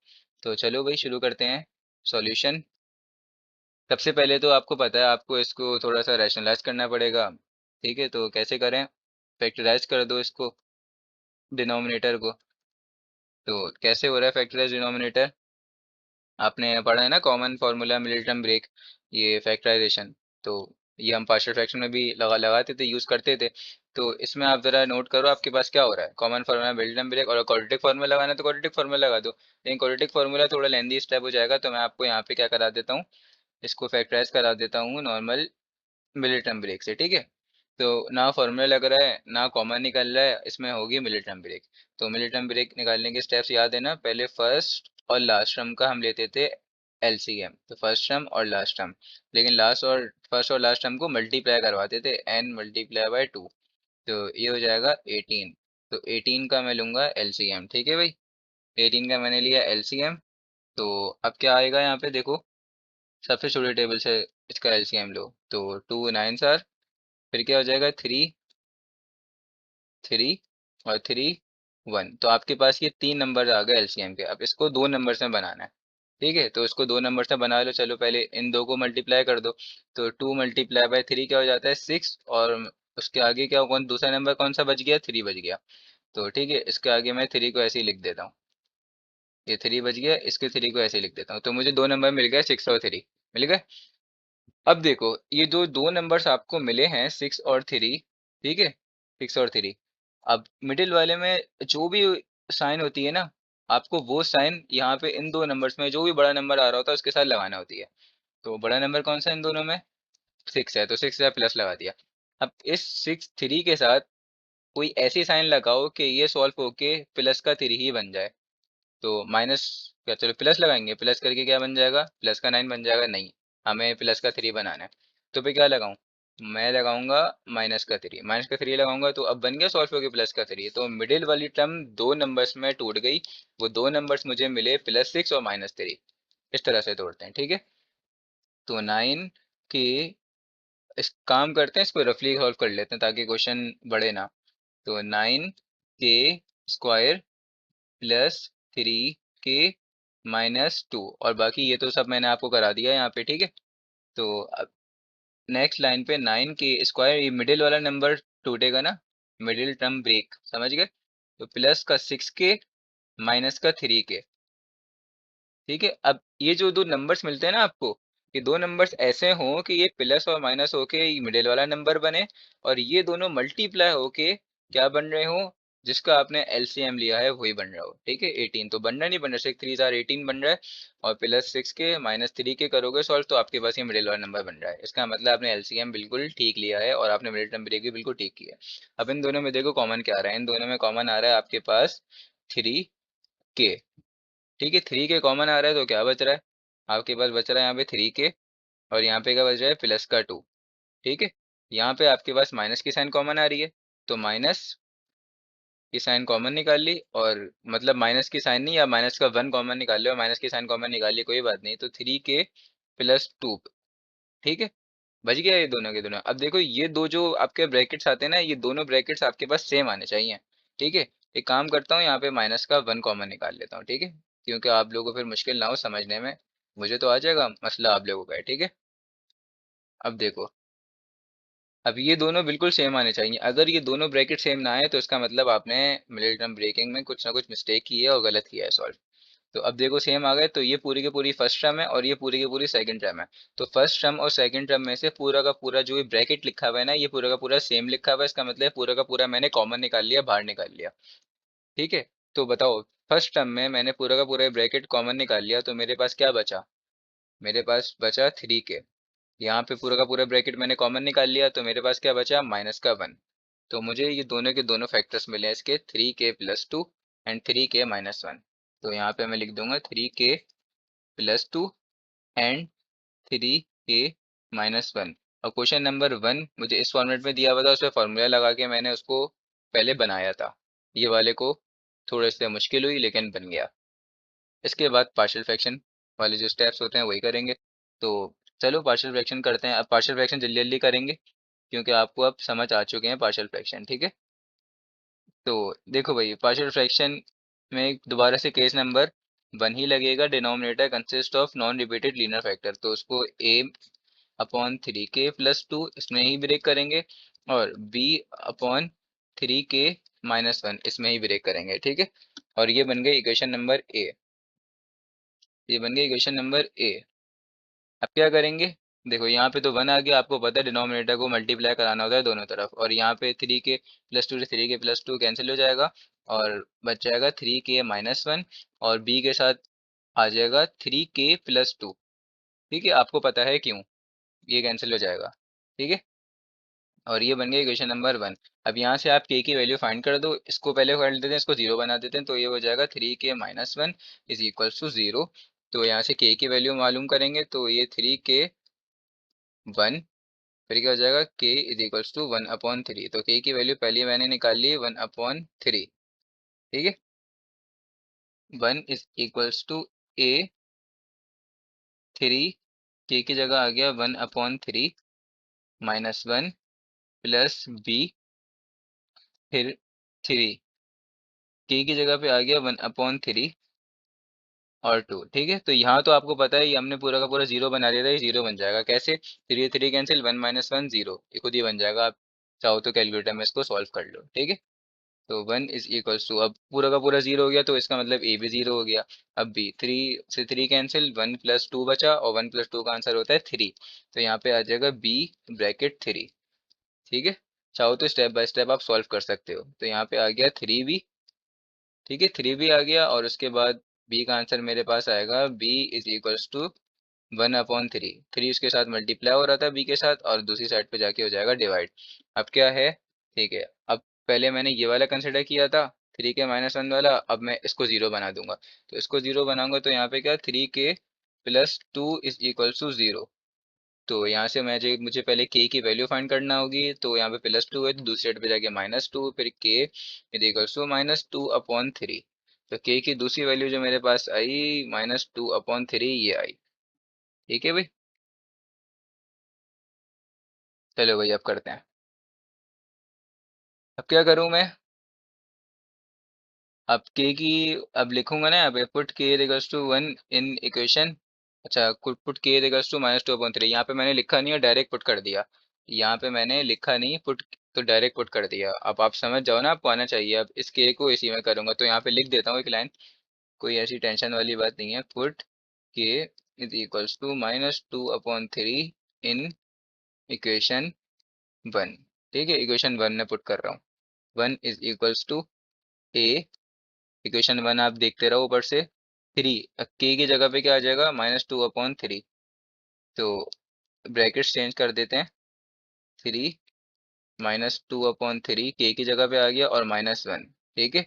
तो चलो भाई शुरू करते हैं सॉल्यूशन। सबसे पहले तो आपको पता है आपको इसको थोड़ा सा रैशनलाइज करना पड़ेगा। ठीक है। तो कैसे करें, फैक्टराइज कर दो इसको, डिनोमिनेटर को। तो कैसे हो रहा है फैक्टराइज डिनोमिनेटर, आपने पढ़ा है ना कॉमन फार्मूला मिलिटन ब्रेक, ये फैक्टराइजेशन। तो ये हम पार्शियल फ्रैक्शन में भी लगाते थे, यूज करते थे। तो इसमें आप जरा नोट करो आपके पास क्या हो रहा है, कॉमन फार्मूला मिलिटन ब्रेक, और क्वाड्रेटिक फार्मूला लगाना है तो क्वाड्रेटिक फार्मूला लगा दो। लेकिन क्वाड्रेटिक फार्मूला थोड़ा लेंदी स्टेप हो जाएगा, तो मैं आपको यहाँ पे क्या करा देता हूँ, इसको फैक्टराइज करा देता हूँ नॉर्मल मिलिटन ब्रेक से। ठीक है। तो ना फॉर्मूला लग रहा है ना कॉमन निकल रहा है, इसमें होगी मिलिटन ब्रेक। तो मिलिटन ब्रेक निकालने के स्टेप्स याद है ना, पहले फर्स्ट और लास्ट टर्म का हम लेते थे एलसीएम, तो फर्स्ट टर्म और लास्ट टर्म। लेकिन लास्ट और फर्स्ट और लास्ट टर्म को मल्टीप्लाई करवाते थे, एन मल्टीप्लाई बाय 2। तो ये हो जाएगा 18। तो 18 का मैं लूंगा एलसीएम। ठीक है भाई। 18 का मैंने लिया एलसीएम। तो अब क्या आएगा यहाँ पे देखो, सबसे छोटे टेबल से इसका एलसीएम लो, तो 2 9 फिर क्या हो जाएगा, 3 3 और 3 1। तो आपके पास ये तीन नंबर आ गए एलसीएम के। अब इसको दो नंबर्स में बनाना है। ठीक है, तो उसको 2 नंबर से बना लो। चलो पहले इन 2 को मल्टीप्लाई कर दो, तो 2 मल्टीप्लाई बाय 3 क्या हो जाता है 6, और उसके आगे क्या कौन दूसरा नंबर कौन सा बच गया, 3 बच गया। तो ठीक है, इसके आगे मैं 3 को ऐसे ही लिख देता हूँ। ये 3 बच गया, इसके 3 को ऐसे ही लिख देता हूँ। तो मुझे 2 नंबर मिल गए 6 और 3 मिल गए। अब देखो ये जो 2 नंबर्स आपको मिले हैं 6 और 3, ठीक है, 6 और 3। अब मिडिल वाले में जो भी साइन होती है ना, आपको वो साइन यहाँ पे इन 2 नंबर्स में जो भी बड़ा नंबर आ रहा होता है उसके साथ लगाना होती है। तो बड़ा नंबर कौन सा है इन दोनों में, 6 है, तो 6 का प्लस लगा दिया। अब इस 6 3 के साथ कोई ऐसी साइन लगाओ कि ये सॉल्व होके प्लस का 3 ही बन जाए। तो माइनस क्या, चलो प्लस लगाएंगे, प्लस करके क्या बन जाएगा, प्लस का 9 बन जाएगा। नहीं, हमें प्लस का 3 बनाना है। तो फिर क्या लगाऊं, मैं लगाऊंगा माइनस का 3, माइनस का 3 लगाऊंगा तो अब बन गया सॉल्व होके प्लस का 3। तो मिडिल वाली टर्म 2 नंबर्स में टूट गई। वो 2 नंबर्स मुझे मिले +6 और -3। इस तरह से तोड़ते हैं, ठीक है। तो 9 के, इस काम करते हैं, इसको रफली सॉल्व कर लेते हैं ताकि क्वेश्चन बढ़े ना। तो 9 के स्क्वायर +3 के -2, और बाकी ये तो सब मैंने आपको करा दिया है यहाँ पे, ठीक है। तो अब नेक्स्ट लाइन पे 9 के स्क्वायर, ये मिडिल वाला नंबर टूटेगा ना, मिडिल टर्म ब्रेक, समझ गए। तो प्लस का 6 के माइनस का 3 के, ठीक है। अब ये जो दो नंबर्स मिलते हैं ना आपको, ये दो नंबर्स ऐसे हों कि ये प्लस और माइनस होके मिडिल वाला नंबर बने, और ये दोनों मल्टीप्लाई होके क्या बन रहे हो, जिसका आपने एलसीएम लिया है वही बन रहा हो, ठीक है। 18 तो बन रहा नहीं, बन रहा 6 3 18 बन रहा है, और +6 के -3 के करोगे सॉल्व तो आपके पास ये मिडिल वाला नंबर बन रहा है। इसका मतलब आपने एलसीएम बिल्कुल ठीक लिया है और आपने मिडिल टर्म ब्रेक भी बिल्कुल ठीक किया है। अब इन दोनों में देखो कॉमन क्या आ रहा है, इन दोनों में कॉमन आ रहा है आपके पास 3 के, ठीक है। 3 के कॉमन आ रहा है तो क्या बच रहा है, आपके पास बच रहा है यहाँ पे 3 के, और यहाँ पे क्या बच रहा है प्लस का 2, ठीक है। यहाँ पे आपके पास माइनस की साइन कॉमन आ रही है, तो माइनस की साइन कॉमन निकाल ली, और मतलब माइनस की साइन नहीं, या माइनस का 1 कॉमन निकाल ली और माइनस की साइन कॉमन निकाल ली, कोई बात नहीं। तो 3 के +2, ठीक है, बच गया ये दोनों के दोनों। अब देखो ये दो जो आपके ब्रैकेट्स आते हैं ना, ये दोनों ब्रैकेट्स आपके पास सेम आने चाहिए, ठीक है। एक काम करता हूँ, यहाँ पे माइनस का 1 कॉमन निकाल लेता हूँ, ठीक है, क्योंकि आप लोगों को फिर मुश्किल ना हो समझने में। मुझे तो आ जाएगा, मसला आप लोगों का है, ठीक है। अब देखो, अब ये दोनों बिल्कुल सेम आने चाहिए। अगर ये दोनों ब्रैकेट सेम ना आए तो इसका मतलब आपने मिडिल टर्म ब्रेकिंग में कुछ ना कुछ मिस्टेक की है और गलत किया है सॉल्व। तो अब देखो सेम आ गए, तो ये पूरी की पूरी फर्स्ट टर्म है और ये पूरी की पूरी सेकंड टर्म है। तो फर्स्ट टर्म और सेकंड टर्म में से पूरा का पूरा जो ये ब्रैकेट लिखा हुआ है ना, ये पूरा का पूरा सेम लिखा हुआ है। इसका मतलब पूरा का पूरा मैंने कॉमन निकाल लिया, बाहर निकाल लिया, ठीक है। तो बताओ, फर्स्ट टर्म में मैंने पूरा का पूरा ब्रैकेट कॉमन निकाल लिया, तो मेरे पास क्या बचा, मेरे पास बचा 3 के। यहाँ पे पूरा का पूरा ब्रैकेट मैंने कॉमन निकाल लिया, तो मेरे पास क्या बचा -1। तो मुझे ये दोनों के दोनों फैक्टर्स मिले हैं इसके, 3 के +2 एंड 3 के -1। तो यहाँ पे मैं लिख दूंगा 3 के +2 एंड 3 के -1। और क्वेश्चन नंबर 1 मुझे इस फॉर्मेट में दिया हुआ था, उसमें फॉर्मूला लगा के मैंने उसको पहले बनाया था। ये वाले को थोड़े से मुश्किल हुई लेकिन बन गया। इसके बाद पार्शियल फ्रैक्शन वाले जो स्टेप्स होते हैं वही करेंगे। तो चलो पार्शियल फ्रैक्शन करते हैं। अब पार्शियल फ्रैक्शन जल्दी जल्दी करेंगे, क्योंकि आपको अब समझ आ चुके हैं पार्शियल फ्रैक्शन, ठीक है। तो देखो भाई, पार्शियल फ्रैक्शन में दोबारा से केस नंबर 1 ही लगेगा। Denominator consist of non repeated linear factor, तो उसको a/3 के +2 इसमें ही ब्रेक करेंगे, और b/3 के-1 इसमें ही ब्रेक करेंगे, ठीक है। और ये बन गई इक्वेशन नंबर ए, ये बन गई इक्वेशन नंबर ए। अब क्या करेंगे, देखो यहाँ पे तो 1 आ गया, आपको पता है डिनोमिनेटर को मल्टीप्लाई कराना होता है दोनों तरफ, और यहाँ पे 3 के +2 से 3 के +2 कैंसिल हो जाएगा, और बच जाएगा 3 के-1, और बी के साथ आ जाएगा 3 के +2, ठीक है। आपको पता है क्यों, ये कैंसिल हो जाएगा, ठीक है। और ये बन गया इक्वेशन नंबर 1। अब यहाँ से आप के की वैल्यू फाइंड कर दो, इसको पहले कर लेते हैं, इसको 0 बना देते हैं, तो ये हो जाएगा 3 के-1 =0। तो यहाँ से के की वैल्यू मालूम करेंगे, तो ये 3 के-1, फिर क्या हो जाएगा k = 1/3। तो k की वैल्यू पहले मैंने निकाल ली 1/3, ठीक है। 1 = a 3, k की जगह आ गया 1/3 -1 प्लस b, फिर 3, k की जगह पे आ गया 1/3 और 2, ठीक है। तो यहाँ तो आपको पता है ये हमने पूरा का पूरा जीरो बना दिया था, ये जीरो बन जाएगा कैसे, 3 3 कैंसिल, 1 माइनस 1 जीरो, ये खुद ही बन जाएगा। आप चाहो तो कैलकुलेटर में इसको सॉल्व कर लो, ठीक है। तो 1 इज इक्वल्स टू, अब पूरा का पूरा जीरो हो गया तो इसका मतलब ए भी जीरो हो गया। अब बी, 3 से 3 कैंसिल, 1 प्लस 2 बचा, और 1 प्लस 2 का आंसर होता है 3। तो यहाँ पे आ जाएगा बी ब्रैकेट 3, ठीक है। चाहो तो स्टेप बाय स्टेप आप सॉल्व कर सकते हो। तो यहाँ पे आ गया 3b, ठीक है, 3b आ गया, और उसके बाद b का आंसर मेरे पास आएगा b इज इक्वल्स टू 1/3, 3 उसके साथ मल्टीप्लाई हो रहा था b के साथ, और दूसरी साइड पे जाके हो जाएगा डिवाइड। अब क्या है, ठीक है, अब पहले मैंने ये वाला कंसिडर किया था 3 के -1 वाला, अब मैं इसको जीरो बना दूंगा। तो इसको जीरो बनाऊंगा तो यहाँ पे क्या, 3 के + 2 इज इक्वल्स टू जीरो। तो यहाँ से मुझे पहले k की वैल्यू फाइंड करना होगी। तो यहाँ पे +2 है तो दूसरी साइड पे जाके -2, फिर k इज इक्वल्स टू -2/3। तो k की दूसरी वैल्यू जो मेरे पास आई -2/3, ये आई, ठीक है भाई। चलो भाई अब करते हैं। अब क्या करूँ मैं, अब k की, अब लिखूंगा ना, अब put k equals to 1 in equation. अच्छा, पुट k इक्वल्स टू -2/3, यहाँ पे मैंने लिखा नहीं है, डायरेक्ट पुट कर दिया। यहाँ पे मैंने लिखा नहीं पुट, तो डायरेक्ट पुट कर दिया। अब आप समझ जाओ ना, आपको आना चाहिए। अब इस k को इसी में करूंगा, तो यहाँ पे लिख देता हूँ एक लाइन, कोई ऐसी टेंशन वाली बात नहीं है। Put k is equals to -2/3 in equation 1, ठीक है, इक्वेशन 1 में पुट कर रहा हूँ। 1 is equals to a, equation 1 आप देखते रहो ऊपर से, 3, के की जगह पे क्या आ जाएगा, -2/3। तो ब्रैकेट्स चेंज कर देते हैं, 3 -2/3 के की जगह पे आ गया, और -1, ठीक है,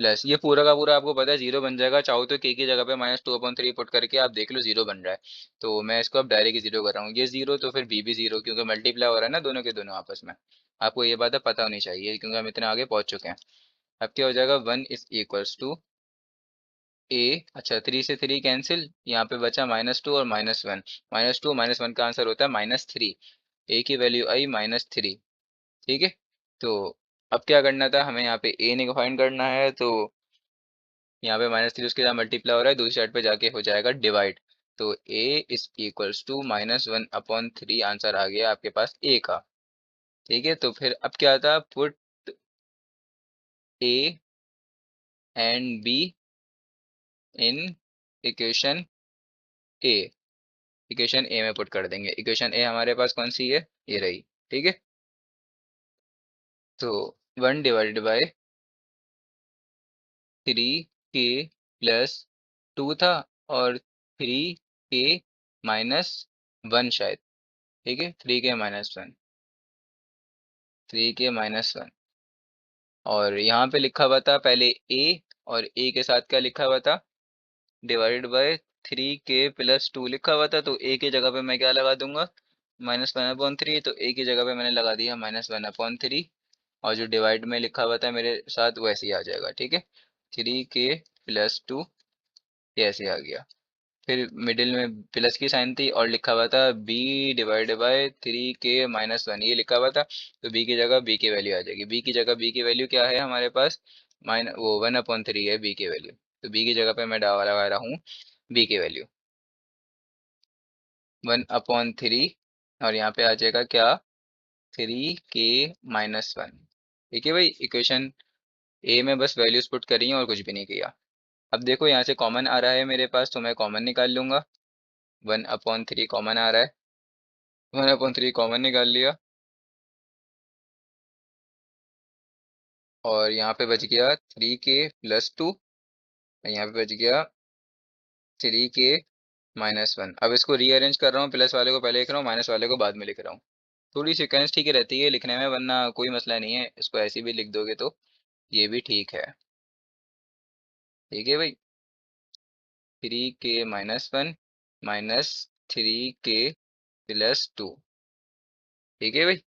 प्लस ये पूरा का पूरा आपको पता है जीरो बन जाएगा। चाहो तो के की जगह पे -2/3 पुट करके आप देख लो जीरो बन रहा है। तो मैं इसको अब डायरेक्ट जीरो कर रहा हूँ, ये जीरो तो फिर बी भी जीरो, क्योंकि मल्टीप्लाई हो रहा है ना दोनों के दोनों आपस में। आपको ये बात पता होनी चाहिए, क्योंकि हम इतना आगे पहुंच चुके हैं। अब क्या हो जाएगा, 1 इज इक्वल्स टू ए, अच्छा 3 से 3 कैंसिल, यहाँ पे बचा -2 और -1, -2 -1 का आंसर होता है -3। ए की वैल्यू आई -3, ठीक है। तो अब क्या करना था हमें, यहाँ पे ए ने फाइंड करना है। तो यहाँ पे -3 उसके साथ मल्टीप्लाई हो रहा है, दूसरी साइड पे जाके हो जाएगा डिवाइड। तो ए इज इक्वल्स टू -1/3, आंसर आ गया आपके पास ए का, ठीक है। तो फिर अब क्या था, put A and B in equation A, equation A में पुट कर देंगे। इक्वेशन ए हमारे पास कौन सी है, ये रही, ठीक है। तो 1 डिवाइडेड बाय 3 के + 2 था, और 3 के -1 शायद, ठीक है, 3 के -1, 3 के -1, और यहाँ पे लिखा हुआ था पहले ए, और ए के साथ क्या लिखा हुआ था, डिवाइडेड बाय 3 के + 2 लिखा हुआ था। तो ए की जगह पे मैं क्या लगा दूंगा, -1/3, तो ए की जगह पे मैंने लगा दिया -1/3, और जो डिवाइड में लिखा हुआ था मेरे साथ वैसे ही आ जाएगा, ठीक है। 3 के + 2, ये ऐसे आ गया। फिर मिडिल में प्लस की साइन थी, और लिखा हुआ था b डिवाइडेड बाय 3 के -1, ये लिखा हुआ था। तो b की जगह b की वैल्यू आ जाएगी। b की जगह b की वैल्यू क्या है हमारे पास, वो 1/3 है b की वैल्यू। तो b की जगह पे मैं डाल लगा रहा हूँ b की वैल्यू 1/3, और यहाँ पे आ जाएगा क्या, 3 के -1, ठीक है भाई। इक्वेशन ए में बस वैल्यूज पुट करी हैं और कुछ भी नहीं किया। अब देखो यहाँ से कॉमन आ रहा है मेरे पास, तो मैं कॉमन निकाल लूंगा। 1/3 कॉमन आ रहा है, 1/3 कॉमन निकाल लिया, और यहाँ पे बच गया 3 के + 2, और यहाँ पे बच गया 3 के -1। अब इसको रीअरेंज कर रहा हूँ, प्लस वाले को पहले लिख रहा हूँ, माइनस वाले को बाद में लिख रहा हूँ। थोड़ी सिक्वेंस ठीक रहती है लिखने में, वरना कोई मसला नहीं है, इसको ऐसे भी लिख दोगे तो ये भी ठीक है, ठीक है भाई। 3 के -1 -3 के + 2, ठीक है भाई।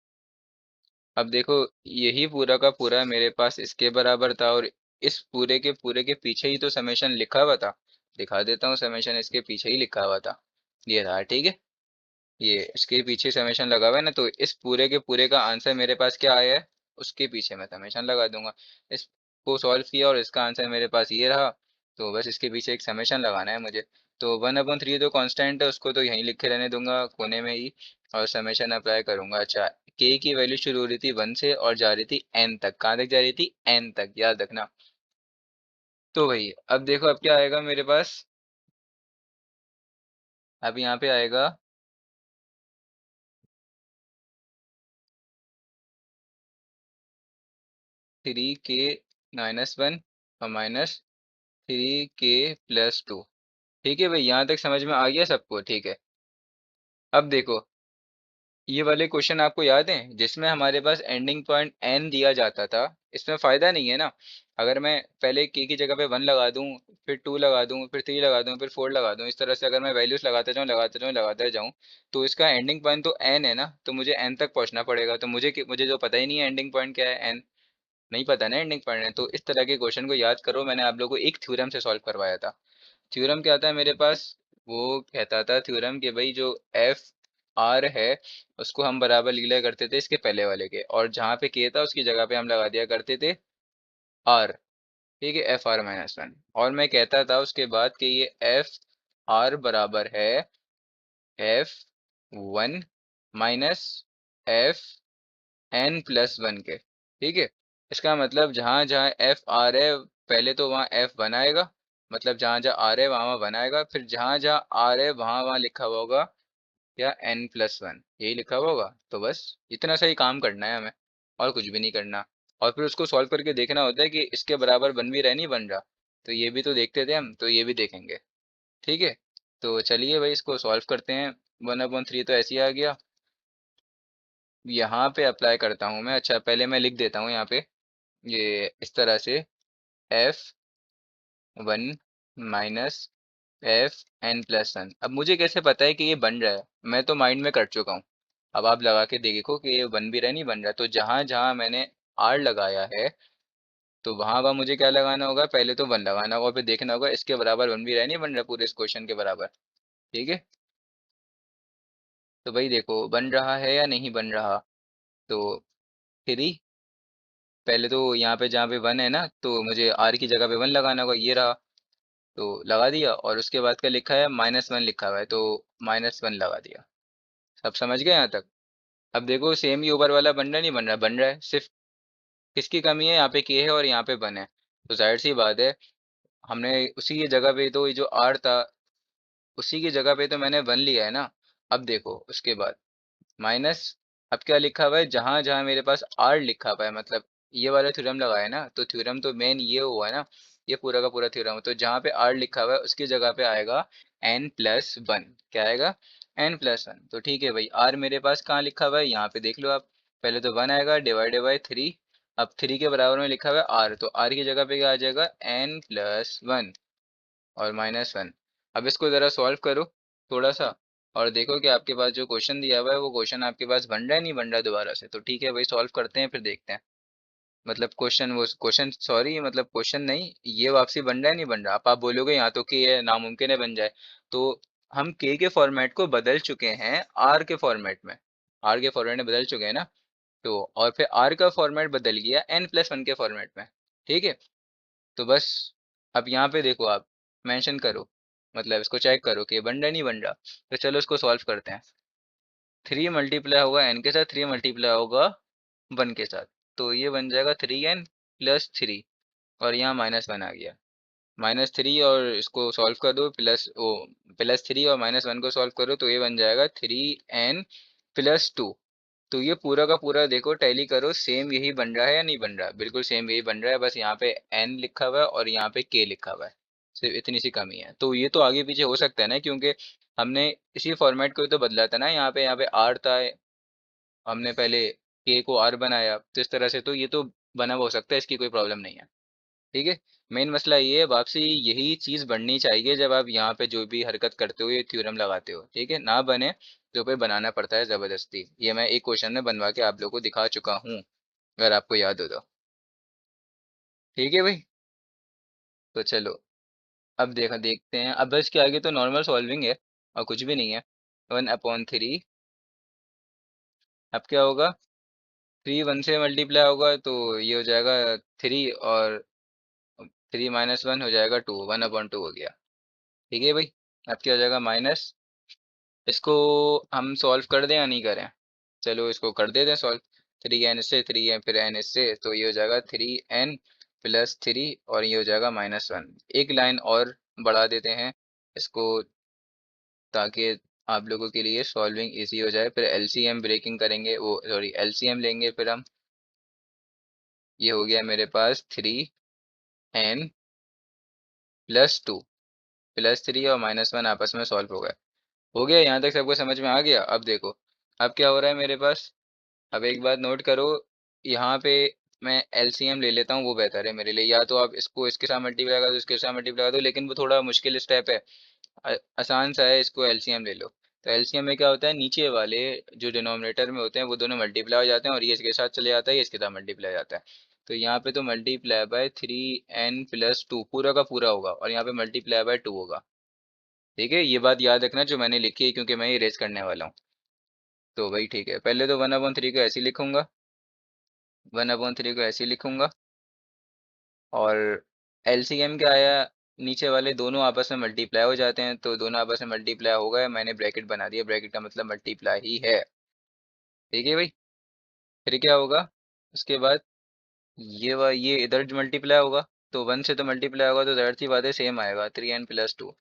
अब देखो, यही पूरा का पूरा मेरे पास इसके बराबर था, और इस पूरे के पीछे ही तो समेशन लिखा हुआ था। दिखा देता हूँ, समेशन इसके पीछे ही लिखा हुआ था, ये रहा, ठीक है। ये इसके पीछे समेशन लगा हुआ है ना, तो इस पूरे के पूरे का आंसर मेरे पास क्या आया है, उसके पीछे मैं समेशन लगा दूंगा। इसको सॉल्व किया और इसका आंसर मेरे पास ये रहा। तो बस इसके पीछे एक समेशन लगाना है मुझे। तो 1/3 तो कांस्टेंट है, उसको तो यहीं लिखे रहने दूंगा कोने में ही, और समेशन अप्लाई करूंगा। अच्छा, के की वैल्यू शुरू हो रही थी 1 से और जा रही थी एन तक। कहाँ तक जा रही थी? एन तक, याद रखना। तो वही, अब देखो अब क्या आएगा मेरे पास। अब यहाँ पे आएगा 3k-1 और -3k+2। ठीक है भाई, यहाँ तक समझ में आ गया सबको? ठीक है। अब देखो, ये वाले क्वेश्चन आपको याद हैं जिसमें हमारे पास एंडिंग पॉइंट एन दिया जाता था? इसमें फायदा नहीं है ना। अगर मैं पहले के की जगह पे 1 लगा दूं, फिर 2 लगा दूं, फिर 3 लगा दूं, फिर 4 लगा दूं, इस तरह से अगर मैं वैल्यूज लगाते जाऊं तो इसका एंडिंग पॉइंट तो एन है ना, तो मुझे एन तक पहुंचना पड़ेगा। तो मुझे जो पता ही नहीं है एंडिंग पॉइंट क्या है, एन नहीं पता ना एंडिंग पॉइंट है। तो इस तरह के क्वेश्चन को याद करो, मैंने आप लोगों को एक थ्योरम से सॉल्व करवाया था। थ्योरम क्या था मेरे पास? वो कहता था थ्योरम कि भाई जो एफ आर है उसको हम बराबर लिया करते थे इसके पहले वाले के, और जहाँ पे के था उसकी जगह पे हम लगा दिया करते थे आर। ठीक है, F r-1। और मैं कहता था उसके बाद कि ये एफ आर बराबर है F1 माइनस Fn+1 के। ठीक है, इसका मतलब जहाँ जहाँ एफ आर है पहले तो वहाँ एफ बनाएगा, मतलब जहाँ जहाँ आर है वहाँ वहाँ बनाएगा, फिर जहाँ जहाँ आर है वहाँ वहाँ लिखा हुआ होगा क्या, N+1, यही लिखा हुआ होगा। तो बस इतना सही काम करना है हमें, और कुछ भी नहीं करना। और फिर उसको सॉल्व करके देखना होता है कि इसके बराबर बन भी रहा है नहीं बन रहा। तो ये भी तो देखते थे हम, तो ये भी देखेंगे। ठीक है, तो चलिए भाई इसको सॉल्व करते हैं। 1/3 तो ऐसे ही आ गया, यहाँ पे अप्लाई करता हूँ मैं। अच्छा, पहले मैं लिख देता हूँ यहाँ पे ये इस तरह से, F1 माइनस Fn+1। अब मुझे कैसे पता है कि ये बन रहा है? मैं तो माइंड में कर चुका हूँ। अब आप लगा के देखो कि ये बन भी रहा है नहीं बन रहा। तो जहां जहां मैंने आर लगाया है तो वहां वहां मुझे क्या लगाना होगा? पहले तो 1 लगाना होगा, फिर देखना होगा इसके बराबर बन भी रहा है नहीं बन रहा, पूरे इस क्वेश्चन के बराबर। ठीक है, तो भाई देखो बन रहा है या नहीं बन रहा। तो 3, पहले तो यहाँ पे जहाँ पे 1 है ना, तो मुझे आर की जगह पे 1 लगाना होगा, ये रहा। तो लगा दिया, और उसके बाद क्या लिखा है? -1 लिखा हुआ है, तो -1 लगा दिया। सब समझ गए यहाँ तक? अब देखो सेम ही ऊपर वाला बन रहा है नहीं बन रहा? बन रहा है। सिर्फ किसकी कमी है? यहाँ पे के है और यहाँ पे वन है। तो जाहिर सी बात है, हमने उसी की जगह पे तो ये जो आर था उसी की जगह पे तो मैंने वन लिया है ना। अब देखो उसके बाद माइनस, अब क्या लिखा हुआ है? जहां जहां मेरे पास आर लिखा हुआ है, मतलब ये वाला थ्योरम लगाया ना, तो थ्योरम तो मेन ये हुआ है ना, ये पूरा का पूरा थ्योरम। तो जहां पे आर लिखा हुआ है उसकी जगह पे आएगा N+1। क्या आएगा? N+1। तो ठीक है भाई, आर मेरे पास कहाँ लिखा हुआ है? यहाँ पे देख लो आप। पहले तो 1 आएगा डिवाइडेड बाई 3। अब 3 के बराबर में लिखा हुआ है आर, तो आर की जगह पे क्या आ जाएगा? N+1 और -1। अब इसको ज़रा सॉल्व करो थोड़ा सा, और देखो कि आपके पास जो क्वेश्चन दिया हुआ है वो क्वेश्चन आपके पास बन रहा है नहीं बन रहा है दोबारा से। तो ठीक है भाई, सॉल्व करते हैं फिर देखते हैं। मतलब क्वेश्चन, वो क्वेश्चन सॉरी, मतलब क्वेश्चन नहीं, ये वापसी बन रहा है नहीं बन रहा। आप बोलोगे यहाँ तो के है, नामुमकिन है बन जाए। तो हम के फॉर्मेट को बदल चुके हैं आर के फॉर्मेट में। आर के फॉर्मेट में बदल चुके हैं ना। तो और फिर आर का फॉर्मेट बदल गया N+1 के फॉर्मेट में। ठीक है, तो बस अब यहाँ पे देखो आप, मेंशन करो, मतलब इसको चेक करो कि बन रहा नहीं बन रहा। तो चलो इसको सॉल्व करते हैं। 3 मल्टीप्लाई होगा एन के साथ, 3 मल्टीप्लाई होगा 1 के साथ, तो ये बन जाएगा 3n+3, और यहाँ -1 आ गया। -3 और इसको सॉल्व कर दो, +3 और -1 को सॉल्व करो, तो ये बन जाएगा 3n+2। तो ये पूरा का पूरा देखो टैली करो, सेम यही बन रहा है या नहीं बन रहा? बिल्कुल सेम यही बन रहा है, बस यहाँ पे n लिखा हुआ है और यहाँ पे k लिखा हुआ है। सिर्फ इतनी सी कमी है। तो ये तो आगे पीछे हो सकता है ना, क्योंकि हमने इसी फॉर्मेट को ही तो बदला था ना। यहाँ पे r था, हमने पहले k को r बनाया, तो इस तरह से तो ये तो बना हुआ हो सकता है, इसकी कोई प्रॉब्लम नहीं है। ठीक है, मेन मसला ये है वापसी, यही चीज बननी चाहिए जब आप यहाँ पे जो भी हरकत करते हो, ये थ्योरम लगाते हो। ठीक है, ना बने तो फिर बनाना पड़ता है जबरदस्ती। ये मैं एक क्वेश्चन में बनवा के आप लोगों को दिखा चुका हूँ, अगर आपको याद हो तो। ठीक है भाई, तो चलो अब देखते हैं। अब बस के आगे तो नॉर्मल सॉल्विंग है और कुछ भी नहीं है। 1/3, अब क्या होगा? 3 1 से मल्टीप्लाई होगा तो ये हो जाएगा 3, और 3 माइनस 1 हो जाएगा 2, 1/2 हो गया। ठीक है भाई। अब क्या हो जाएगा माइनस, इसको हम सॉल्व कर दें या नहीं करें? चलो इसको कर देते हैं सॉल्व। 3n से 3n फिर n इससे, तो ये हो जाएगा 3n प्लस 3 और ये हो जाएगा -1। एक लाइन और बढ़ा देते हैं इसको, ताकि आप लोगों के लिए सॉल्विंग इजी हो जाए। फिर एलसीएम ब्रेकिंग करेंगे, वो सॉरी एलसीएम लेंगे फिर हम। ये हो गया मेरे पास 3n प्लस 2 प्लस 3 और -1 आपस में सॉल्व हो गए। हो गया, यहाँ तक सबको समझ में आ गया? अब देखो अब क्या हो रहा है मेरे पास। अब एक बात नोट करो, यहाँ पे मैं एलसीएम ले लेता हूँ, वो बेहतर है मेरे लिए। या तो आप इसको इसके साथ मल्टीप्लाई कर दो, इसके साथ मल्टीप्लाई कर दो, लेकिन वो थोड़ा मुश्किल स्टेप है। आसान सा है, इसको एलसीएम ले लो। तो एलसीएम में क्या होता है, नीचे वाले जो डिनोमिनेटर में होते हैं वो दोनों मल्टीप्लाई हो जाते हैं, और ये इसके साथ चले जाता है, ये इसके साथ मल्टीप्लाई हो जाता है। तो यहाँ पे तो मल्टीप्लाई बाय 3n+2 पूरा का पूरा होगा, और यहाँ पे मल्टीप्लाई बाय 2 होगा। ठीक है, ये बात याद रखना जो मैंने लिखी है, क्योंकि मैं ये रेस करने वाला हूँ। तो वही ठीक है, पहले तो 1/3 को ऐसे ही लिखूंगा, 1/3 को ऐसे ही लिखूंगा। और एलसीएम क्या आया, नीचे वाले दोनों आपस में मल्टीप्लाई हो जाते हैं, तो दोनों आपस में मल्टीप्लाई हो गए, मैंने ब्रैकेट बना दिया, ब्रैकेट का मतलब मल्टीप्लाई ही है। ठीक है भाई। फिर क्या होगा उसके बाद, ये इधर मल्टीप्लाई होगा, तो 1 से तो मल्टीप्लाई होगा, तो जाहिर सी बात है सेम आएगा 3n+2।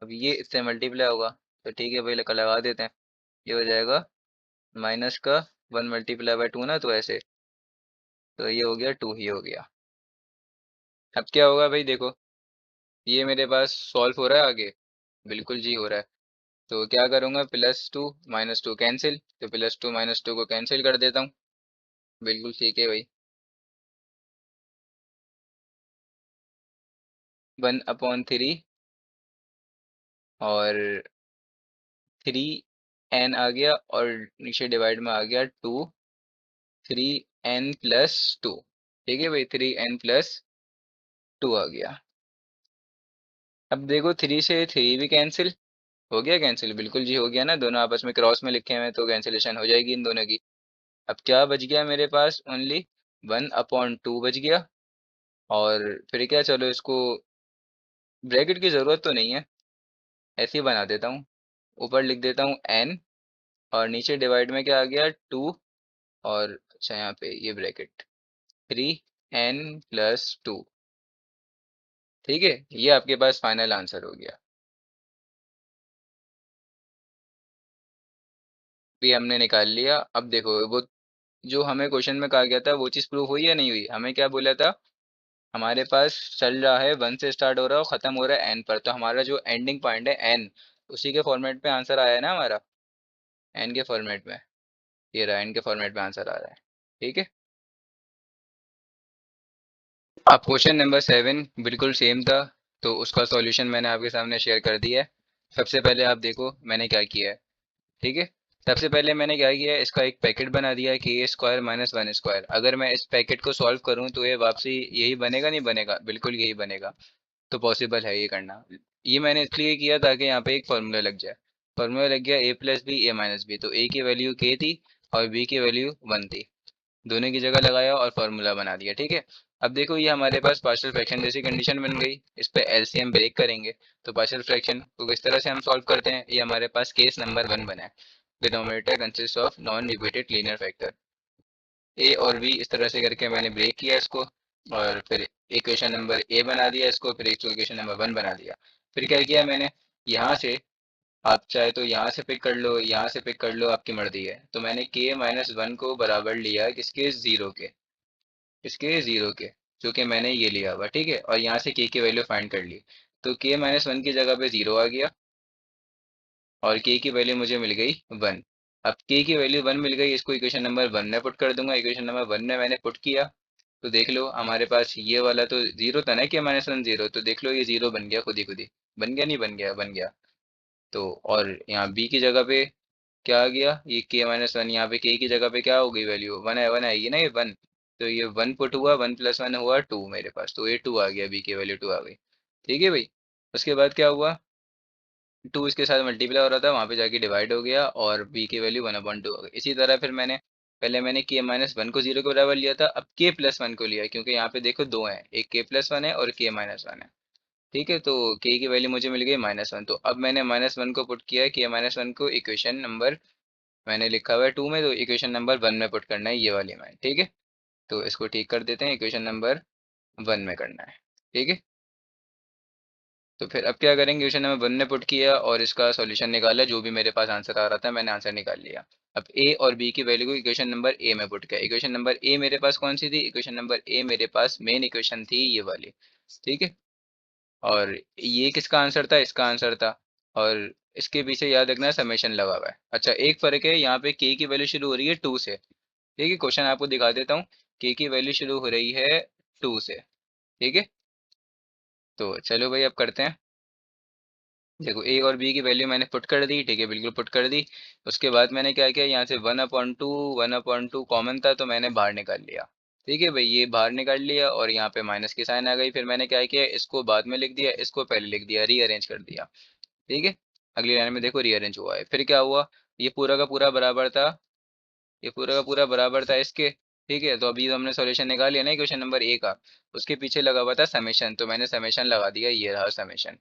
अब ये इससे मल्टीप्लाई होगा, तो ठीक है भाई, लगा देते हैं। ये हो जाएगा माइनस का 1 × 2 ना, तो ऐसे, तो ये हो गया 2 ही हो गया। अब क्या होगा भाई देखो, ये मेरे पास सॉल्व हो रहा है आगे, बिल्कुल जी हो रहा है। तो क्या करूँगा, +2 -2 कैंसिल, तो +2 -2 को कैंसिल कर देता हूँ। बिल्कुल ठीक है भाई। 1/3 और 3n आ गया, और नीचे डिवाइड में आ गया 2, 3n+2। ठीक है भाई, 3n+2 आ गया। अब देखो 3 से 3 भी कैंसिल हो गया, कैंसिल बिल्कुल जी हो गया ना, दोनों आपस में क्रॉस में लिखे हुए हैं, तो कैंसिलेशन हो जाएगी इन दोनों की। अब क्या बच गया मेरे पास, ओनली 1/2 बच गया। और फिर क्या, चलो इसको ब्रैकेट की ज़रूरत तो नहीं है, ऐसे ही बना देता हूँ। ऊपर लिख देता हूँ n, और नीचे डिवाइड में क्या आ गया 2, और अच्छा यहाँ पे ये ब्रैकेट 3n+2। ठीक है, ये आपके पास फाइनल आंसर हो गया। भी हमने निकाल लिया। अब देखो वो जो हमें क्वेश्चन में कहा गया था, वो चीज़ प्रूव हुई या नहीं हुई? हमें क्या बोला था, हमारे पास चल रहा है 1 से स्टार्ट हो रहा है और ख़त्म हो रहा है n पर, तो हमारा जो एंडिंग पॉइंट है n, उसी के फॉर्मेट में आंसर आया है ना हमारा, n के फॉर्मेट में। ये रहा, n के फॉर्मेट में आंसर आ रहा है। ठीक है। अब क्वेश्चन नंबर 7 बिल्कुल सेम था, तो उसका सॉल्यूशन मैंने आपके सामने शेयर कर दिया है। सबसे पहले आप देखो मैंने क्या किया है। ठीक है। सबसे पहले मैंने क्या किया है, इसका एक पैकेट बना दिया है k² - 1²। अगर मैं इस पैकेट को सॉल्व करूं तो ये वापसी यही बनेगा, नहीं बनेगा? बिल्कुल यही बनेगा। तो पॉसिबल है ये करना। ये मैंने इसलिए किया ताकि यहाँ पे एक फार्मूला लग जाए। फार्मूला लग गया a+b a-b, तो a की वैल्यू k थी और b की वैल्यू 1 थी। दोनों की जगह लगाया और फार्मूला बना दिया। ठीक है। अब देखो ये हमारे पास पार्शियल फ्रैक्शन जैसी कंडीशन बन गई, इस पे एलसीएम ब्रेक करेंगे। तो पार्शियल फ्रैक्शन को किस तरह से हम सॉल्व करते हैं, ये हमारे पास केस नंबर 1 बना है। Denominator consist of non repeated linear factor. A और बी इस तरह से करके मैंने ब्रेक किया इसको, और फिर इक्वेशन नंबर ए बना दिया इसको, फिर इक्वेशन नंबर 1 बना दिया। फिर क्या किया मैंने, यहाँ से आप चाहे तो यहाँ से पिक कर लो, यहाँ से पिक कर लो, आपकी मर्जी है। तो मैंने k-1 को बराबर लिया किसके, जीरो के, किसके, जीरो के, जो कि मैंने ये लिया हुआ। ठीक है। और यहाँ से k की वैल्यू फाइंड कर ली, तो k-1 की जगह पे 0 आ गया, और k की वैल्यू मुझे मिल गई 1। अब k की वैल्यू 1 मिल गई, इसको इक्वेशन नंबर 1 में पुट कर दूंगा। इक्वेशन नंबर 1 में मैंने पुट किया, तो देख लो हमारे पास ये वाला तो जीरो था ना, k-1 जीरो, तो देख लो ये जीरो बन गया, खुद ही खुद ही बन गया, नहीं बन गया, बन गया। तो और यहाँ b की जगह पे क्या आ गया, ये k-1, यहाँ पे k की जगह पे क्या हो गई वैल्यू, 1 है, 1 आएगी ना, ये 1। तो ये 1 पुट हुआ, 1+1 हुआ 2 मेरे पास, तो ये 2 आ गया, b की वैल्यू 2 आ गई। ठीक है भाई। उसके बाद क्या हुआ, 2 इसके साथ मल्टीप्लाई हो रहा था, वहाँ पे जाके डिवाइड हो गया, और b की वैल्यू 1/2 हो गई। इसी तरह फिर मैंने पहले मैंने के माइनस वन को 0 के बराबर लिया था, अब के प्लस वन को लिया, क्योंकि यहाँ पे देखो दो हैं, एक के प्लस वन है और के माइनस वन है। ठीक है, तो के की वैल्यू मुझे मिल गई -1, तो अब मैंने -1 को पुट किया है, के -1 को इक्वेशन नंबर मैंने लिखा हुआ है 2 में, तो इक्वेशन नंबर 1 में पुट करना है ये वाली में। ठीक है, तो इसको ठीक कर देते हैं, इक्वेशन नंबर 1 में करना है। ठीक है, तो फिर अब क्या करेंगे, इक्वेशन नंबर 1 ने पुट किया और इसका सॉल्यूशन निकाला, जो भी मेरे पास आंसर आ रहा था मैंने आंसर निकाल लिया। अब ए और बी की वैल्यू को इक्वेशन नंबर ए में पुट किया। इक्वेशन नंबर ए मेरे पास कौन सी थी, इक्वेशन नंबर ए मेरे पास मेन इक्वेशन थी ये वाली। ठीक है, और ये किसका आंसर था, इसका आंसर था। और इसके पीछे याद रखना समेशन लगा हुआ है। अच्छा, एक फर्क है, यहाँ पे के की वैल्यू शुरू हो रही है 2 से। ठीक है, क्वेश्चन आपको दिखा देता हूँ, के की वैल्यू शुरू हो रही है 2 से। ठीक है, तो चलो भाई अब करते हैं। देखो ए और बी की वैल्यू मैंने पुट कर दी। ठीक है, बिल्कुल पुट कर दी। उसके बाद मैंने क्या किया, यहाँ से 1/2 कॉमन था तो मैंने बाहर निकाल लिया। ठीक है भाई, ये बाहर निकाल लिया और यहाँ पे माइनस की साइन आ गई। फिर मैंने क्या किया, इसको बाद में लिख दिया, इसको पहले लिख दिया, रीअरेंज कर दिया। ठीक है, अगली लाइन में देखो रीअरेंज हुआ है। फिर क्या हुआ, ये पूरा का पूरा बराबर था, ये पूरा का पूरा बराबर था इसके। ठीक है, तो अभी तो हमने सॉल्यूशन निकाल लिया ना क्वेश्चन नंबर ए का, उसके पीछे लगा हुआ था समेशन, तो मैंने समेशन लगा दिया, ये रहा समेशन।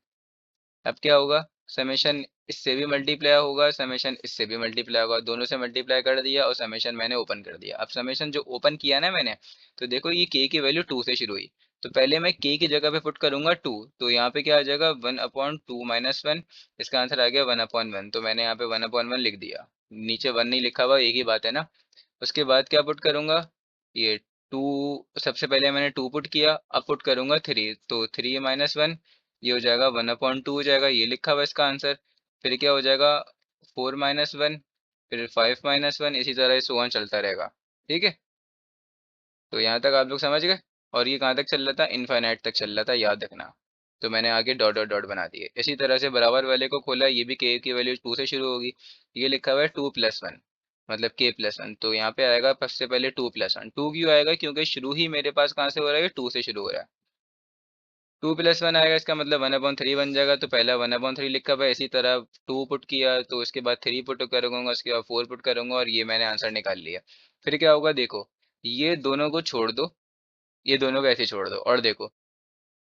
अब क्या होगा, समेशन इससे भी मल्टीप्लाई होगा, समेशन इससे भी मल्टीप्लाई होगा, दोनों से मल्टीप्लाई कर दिया और समेशन मैंने ओपन कर दिया। अब समेशन जो ओपन किया ना मैंने, तो देखो ये के की वैल्यू 2 से शुरू हुई, तो पहले मैं के की जगह पे पुट करूंगा 2, तो यहाँ पे क्या आ जाएगा 1/2 - 1। इसका आंसर आ गया 1/1, तो मैंने यहाँ पे 1/1 लिख दिया। नीचे 1 नहीं लिखा हुआ, एक ही बात है ना। उसके बाद क्या पुट करूंगा, ये 2, सबसे पहले मैंने 2 पुट किया, अब पुट करूंगा 3, तो 3 - 1 ये हो जाएगा 1/2 हो जाएगा, ये लिखा हुआ इसका आंसर। फिर क्या हो जाएगा 4 - 1, फिर 5 - 1, इसी तरह से 1 चलता रहेगा। ठीक है, तो यहाँ तक आप लोग समझ गए। और ये कहाँ तक चल रहा था, इनफाइनाइट तक चल रहा था, याद रखना। तो मैंने आगे डॉट डॉट डॉट बना दिए। इसी तरह से बराबर वाले को खोला, ये भी के की वैल्यू 2 से शुरू होगी। ये लिखा हुआ है 2+1, मतलब k+1, तो यहाँ पे आएगा सबसे पहले 2+1। 2 क्यों आएगा, क्योंकि शुरू ही मेरे पास कहाँ से हो रहा है, 2 से शुरू हो रहा है। 2+1 आएगा, इसका मतलब 1/3 बन जाएगा, तो पहला 1/3 लिखा हुआ है। इसी तरह 2 पुट किया, तो उसके बाद 3 पुट करूंगा, उसके बाद 4 पुट करूंगा, और ये मैंने आंसर निकाल लिया। फिर क्या होगा, देखो ये दोनों को छोड़ दो, ये दोनों को ऐसे छोड़ दो, और देखो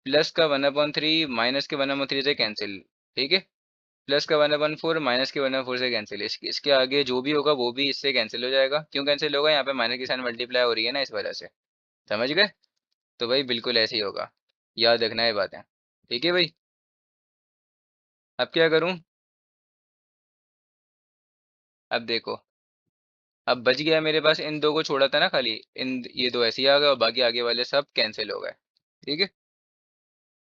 प्लस का 1/3 माइनस के 1/3 से कैंसिल। ठीक है, प्लस का 1/4 माइनस के 1/4 से कैंसिल। इसके आगे जो भी होगा वो भी इससे कैंसिल हो जाएगा। क्यों कैंसिल होगा, यहाँ पे माइनस की साइन मल्टीप्लाई हो रही है ना, इस वजह से। समझ गए, तो भाई बिल्कुल ऐसे ही होगा, याद रखना ये बातें। ठीक है भाई, अब क्या करूँ, अब देखो, अब बच गया मेरे पास, इन दो को छोड़ा था ना खाली, इन ये दो ऐसे ही आ गए और बाकी आगे वाले सब कैंसिल हो गए। ठीक है,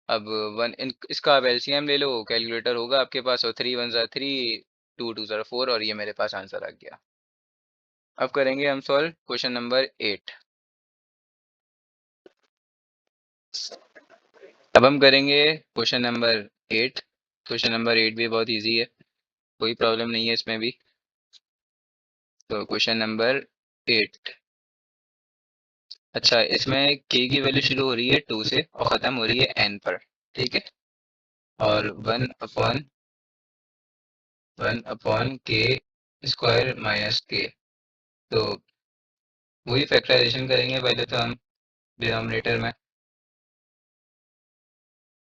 अब इसका आप एलसीएम ले लो, कैलकुलेटर होगा आपके पास, और 3 × 1 = 3, 2 × 2 = 4, और ये मेरे पास आंसर आ गया। अब करेंगे हम सॉल्व क्वेश्चन नंबर 8। अब हम करेंगे क्वेश्चन नंबर 8। क्वेश्चन नंबर 8 भी बहुत इजी है, कोई प्रॉब्लम नहीं है इसमें भी। तो क्वेश्चन नंबर 8, अच्छा इसमें के की वैल्यू शुरू हो रही है 2 से और ख़त्म हो रही है n पर। ठीक है, और 1/k² तो वही फैक्टराइजेशन करेंगे पहले तो हम डिनोमिनेटर में।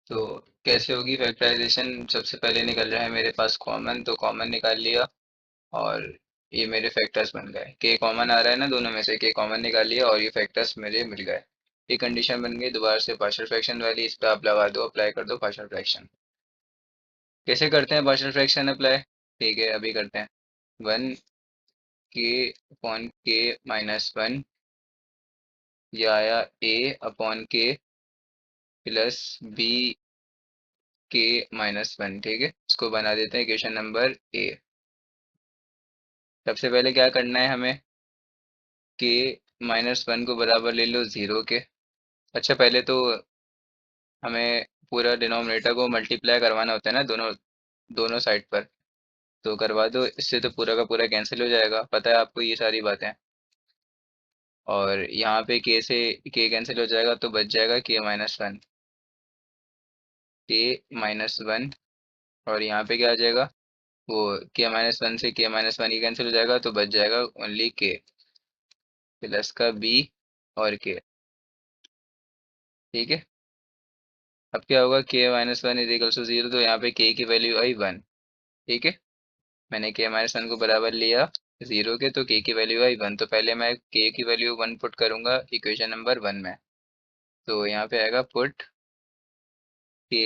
तो कैसे होगी फैक्टराइजेशन, सबसे पहले निकल रहा है मेरे पास कॉमन, तो कॉमन निकाल लिया, और ये मेरे फैक्टर्स बन गए। के कॉमन आ रहा है ना दोनों में से, के कॉमन निकाल लिया और ये फैक्टर्स मेरे मिल गए। ये कंडीशन बन गई दोबारा से पार्शियल फ्रैक्शन वाली, इस पर आप लगा दो, अप्लाई कर दो पार्शियल फ्रैक्शन। कैसे करते हैं पार्शियल फ्रैक्शन अप्लाई, ठीक है अभी करते हैं। 1/k/k - 1, ये आया a/k प्लस b/k - 1। ठीक है, इसको बना देते हैं इक्वेशन नंबर ए। सबसे पहले क्या करना है हमें, k - 1 को बराबर ले लो 0 के। अच्छा पहले तो हमें पूरा डिनोमिनेटर को मल्टीप्लाई करवाना होता है ना, दोनों दोनों साइड पर, तो करवा दो, इससे तो पूरा का पूरा कैंसिल हो जाएगा, पता है आपको ये सारी बातें। और यहाँ पे के से के कैंसिल हो जाएगा, तो बच जाएगा k - 1, k - 1, और यहाँ पे क्या आ जाएगा, वो k - 1 से k - 1 ही कैंसिल हो जाएगा, तो बच जाएगा ओनली के। प्लस का बी और के। ठीक है। अब क्या होगा, K minus one is equal to zero, तो यहाँ पे के की वैल्यू आई वन। ठीक है। मैंने के माइनस वन को बराबर लिया जीरो के, तो के की वैल्यू आई वन, तो पहले मैं के की वैल्यू वन पुट करूंगा इक्वेशन नंबर वन में। तो यहाँ पे आएगा put K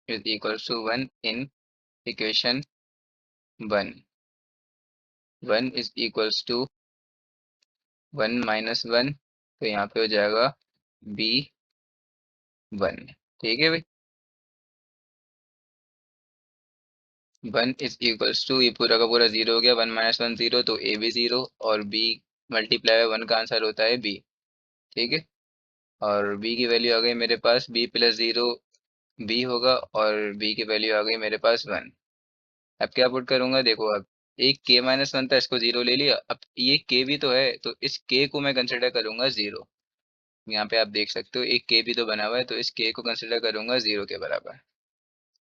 is equal to one in equation one. One is equals to one minus one, तो यहाँ पे हो जाएगा बी वन। ठीक है भाई। वन इज इक्वल्स टू, ये पूरा का पूरा जीरो हो गया, वन माइनस वन जीरो, तो ए भी जीरो, और बी मल्टीप्लाई बाय वन का आंसर होता है बी। ठीक है। और बी की वैल्यू आ गई मेरे पास, बी प्लस जीरो बी होगा, और बी की वैल्यू आ गई मेरे पास वन। अब क्या पुट करूंगा, देखो अब एक के माइनस वन था, इसको जीरो ले लिया, अब ये के भी तो है, तो इस के को मैं कंसिडर करूंगा जीरो। यहाँ पे आप देख सकते हो एक के भी तो बना हुआ है, तो इस के को कंसिडर करूंगा जीरो के बराबर।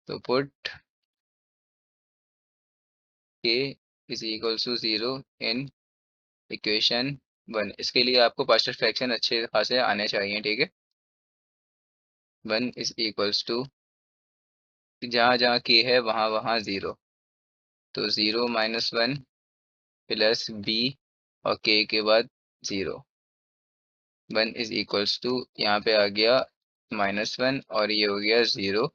तो put K is equal to zero in equation one. इसके लिए आपको पार्शियल फ्रैक्शन अच्छे खासे आने चाहिए। ठीक है। वन इज इक्वल्स टू, जहाँ जहाँ के है वहाँ वहाँ जीरो, तो zero minus one plus B और के बाद zero. One is equals to, यहाँ पे आ गया माइनस वन और ये हो गया जीरो।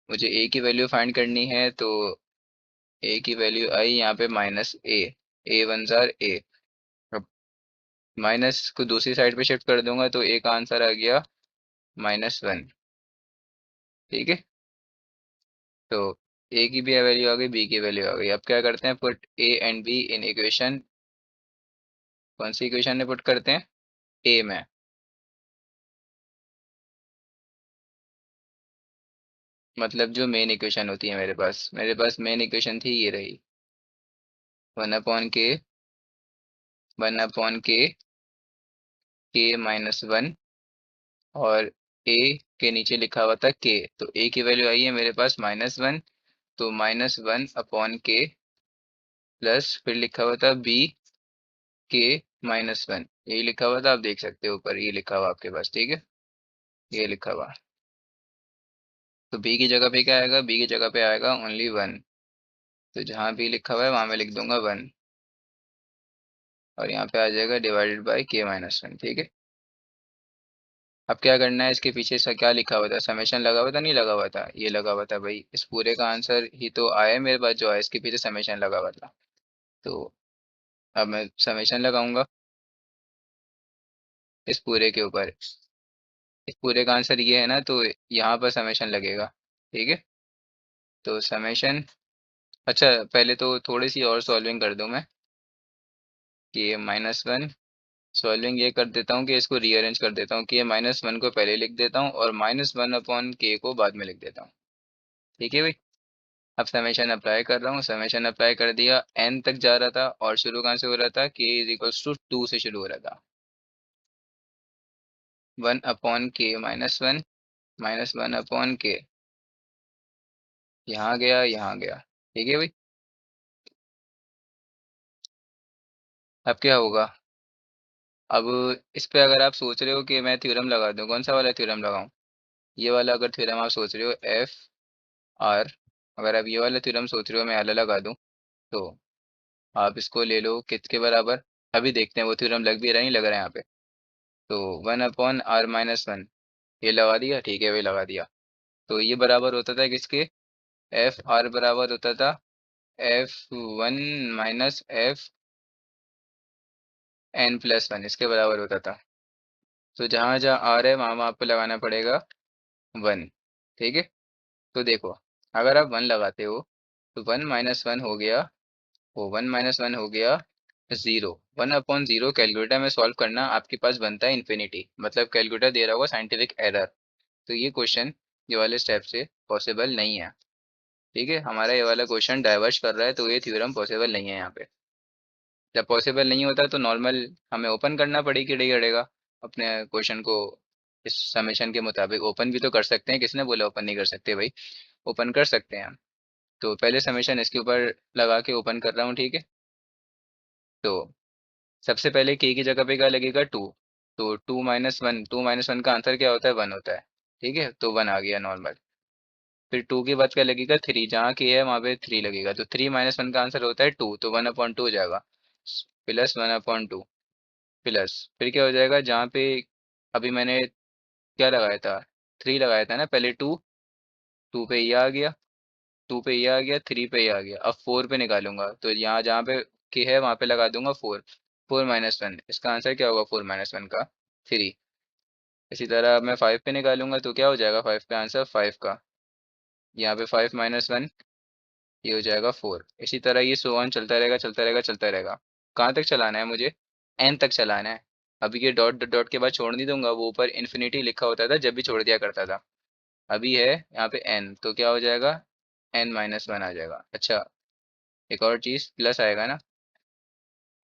मुझे ए की वैल्यू फाइंड करनी है, तो ए की वैल्यू आई यहाँ पे माइनस ए। ए वन जार ए। अब माइनस को दूसरी साइड पे शिफ्ट कर दूंगा, तो ए का आंसर आ गया माइनस वन। ठीक है। तो ए की भी वैल्यू आ गई, बी की वैल्यू आ गई। अब क्या करते हैं, put A and B in equation. कौन सी इक्वेशन में पुट करते हैं, ए में। मतलब जो मेन इक्वेशन होती है मेरे पास मेन इक्वेशन थी ये रही, वन अपॉन के, वन अपॉन के माइनस वन, और ए के नीचे लिखा हुआ था के, तो ए की वैल्यू आई है मेरे पास माइनस वन, तो माइनस वन अपॉन के, प्लस फिर लिखा हुआ था बी के माइनस वन, ये लिखा हुआ था, आप देख सकते हो ऊपर ये लिखा हुआ आपके पास। ठीक है। ये लिखा हुआ, तो बी की जगह पे क्या आएगा, बी की जगह पे आएगा ओनली वन, तो जहाँ बी लिखा हुआ है वहाँ मैं लिख दूंगा वन, और यहाँ पे आ जाएगा डिवाइडेड बाई के माइनस वन। ठीक है। अब क्या करना है, इसके पीछे से क्या लिखा हुआ था, समेशन लगा हुआ था, नहीं लगा हुआ था, ये लगा हुआ था भाई, इस पूरे का आंसर ही तो आया मेरे पास, जो है इसके पीछे समेशन लगा हुआ था। तो अब मैं समेशन लगाऊंगा इस पूरे के ऊपर, इस पूरे का आंसर ये है ना, तो यहाँ पर समेशन लगेगा। ठीक है। तो समेशन, अच्छा पहले तो थोड़ी सी और सॉल्विंग कर दूं मैं, कि ये माइनस वन, सॉल्विंग ये कर देता हूँ कि इसको रीअरेंज कर देता हूँ, कि ये माइनस वन को पहले लिख देता हूँ और माइनस वन अपॉन के को बाद में लिख देता हूँ। ठीक है भाई। अब समेशन अप्लाई कर रहा हूँ, समेशन अप्लाई कर दिया, एन तक जा रहा था, और शुरू कहाँ से हो रहा था, के इज इक्वल्स टू टू से शुरू हो रहा था। वन अपॉन के minus one, minus one upon के, यहाँ गया यहाँ गया। ठीक है भाई। अब क्या होगा, अब इस पे अगर आप सोच रहे हो कि मैं थ्योरम लगा दूं, कौन सा वाला थ्योरम लगाऊं, ये वाला अगर थ्योरम आप सोच रहे हो एफ आर, अगर आप ये वाला थ्योरम सोच रहे हो मैं वाला लगा दूं, तो आप इसको ले लो किसके बराबर, अभी देखते हैं वो थ्योरम लग भी रहा है, नहीं लग रहा है यहाँ पे। तो one upon R minus one, ये लगा दिया, ठीक है, वही लगा दिया। तो ये बराबर होता था किसके, एफ आर बराबर होता था F one minus F N plus one, इसके बराबर होता था। तो जहाँ जहाँ आर है वहाँ वहाँ पे लगाना पड़ेगा वन। ठीक है। तो देखो, अगर आप वन लगाते हो, तो वन माइनस वन हो गया, वो वन माइनस वन हो गया zero. One upon zero calculator में सॉल्व करना आपके पास बनता है इन्फिनिटी, मतलब कैलकुलेटर दे रहा होगा साइंटिफिक एरर। तो ये क्वेश्चन ये वाले स्टेप से पॉसिबल नहीं है। ठीक है, हमारा ये वाला क्वेश्चन डाइवर्ज कर रहा है, तो ये थ्योरम पॉसिबल नहीं है यहाँ पे। जब पॉसिबल नहीं होता तो नॉर्मल हमें ओपन करना पड़ेगी, नहीं पड़ेगा अपने क्वेश्चन को, इस समेशन के मुताबिक ओपन भी तो कर सकते हैं, किसने बोला ओपन नहीं कर सकते भाई, ओपन कर सकते हैं हम। तो पहले समेशन इसके ऊपर लगा के ओपन कर रहा हूँ। ठीक है। तो सबसे पहले के की जगह पे क्या लगेगा, टू। तो टू माइनस वन का आंसर क्या होता है, वन होता है। ठीक है, तो वन आ गया नॉर्मल। फिर टू के बाद क्या लगेगा, थ्री। जहाँ के है वहाँ पे थ्री लगेगा, तो थ्री माइनस वन का आंसर होता है टू, तो वन अपॉन टू हो जाएगा। Plus one upon two. Plus फिर क्या हो जाएगा, जहाँ पे अभी मैंने क्या लगाया था, थ्री लगाया था ना पहले, टू। टू पे ये आ गया, टू पे ये आ गया, थ्री पे ये आ गया। अब फोर पे निकालूंगा, तो यहाँ जहाँ पे के है वहाँ पे लगा दूंगा फोर। फोर माइनस वन, इसका आंसर क्या होगा, फोर माइनस वन का थ्री। इसी तरह अब मैं फाइव पे निकालूंगा, तो क्या हो जाएगा फाइव का आंसर, फाइव का। यहाँ पे फाइव माइनस वन, ये हो जाएगा फोर। इसी तरह ये सो ऑन चलता रहेगा, चलता रहेगा, चलता रहेगा। कहाँ तक चलाना है मुझे, एन तक चलाना है। अभी ये डॉट डॉट के बाद छोड़ नहीं दूंगा, वो ऊपर इन्फिनिटी लिखा होता था जब भी छोड़ दिया करता था। अभी है यहाँ पे एन, तो क्या हो जाएगा, एन माइनस वन आ जाएगा। अच्छा, एक और चीज़ प्लस आएगा ना,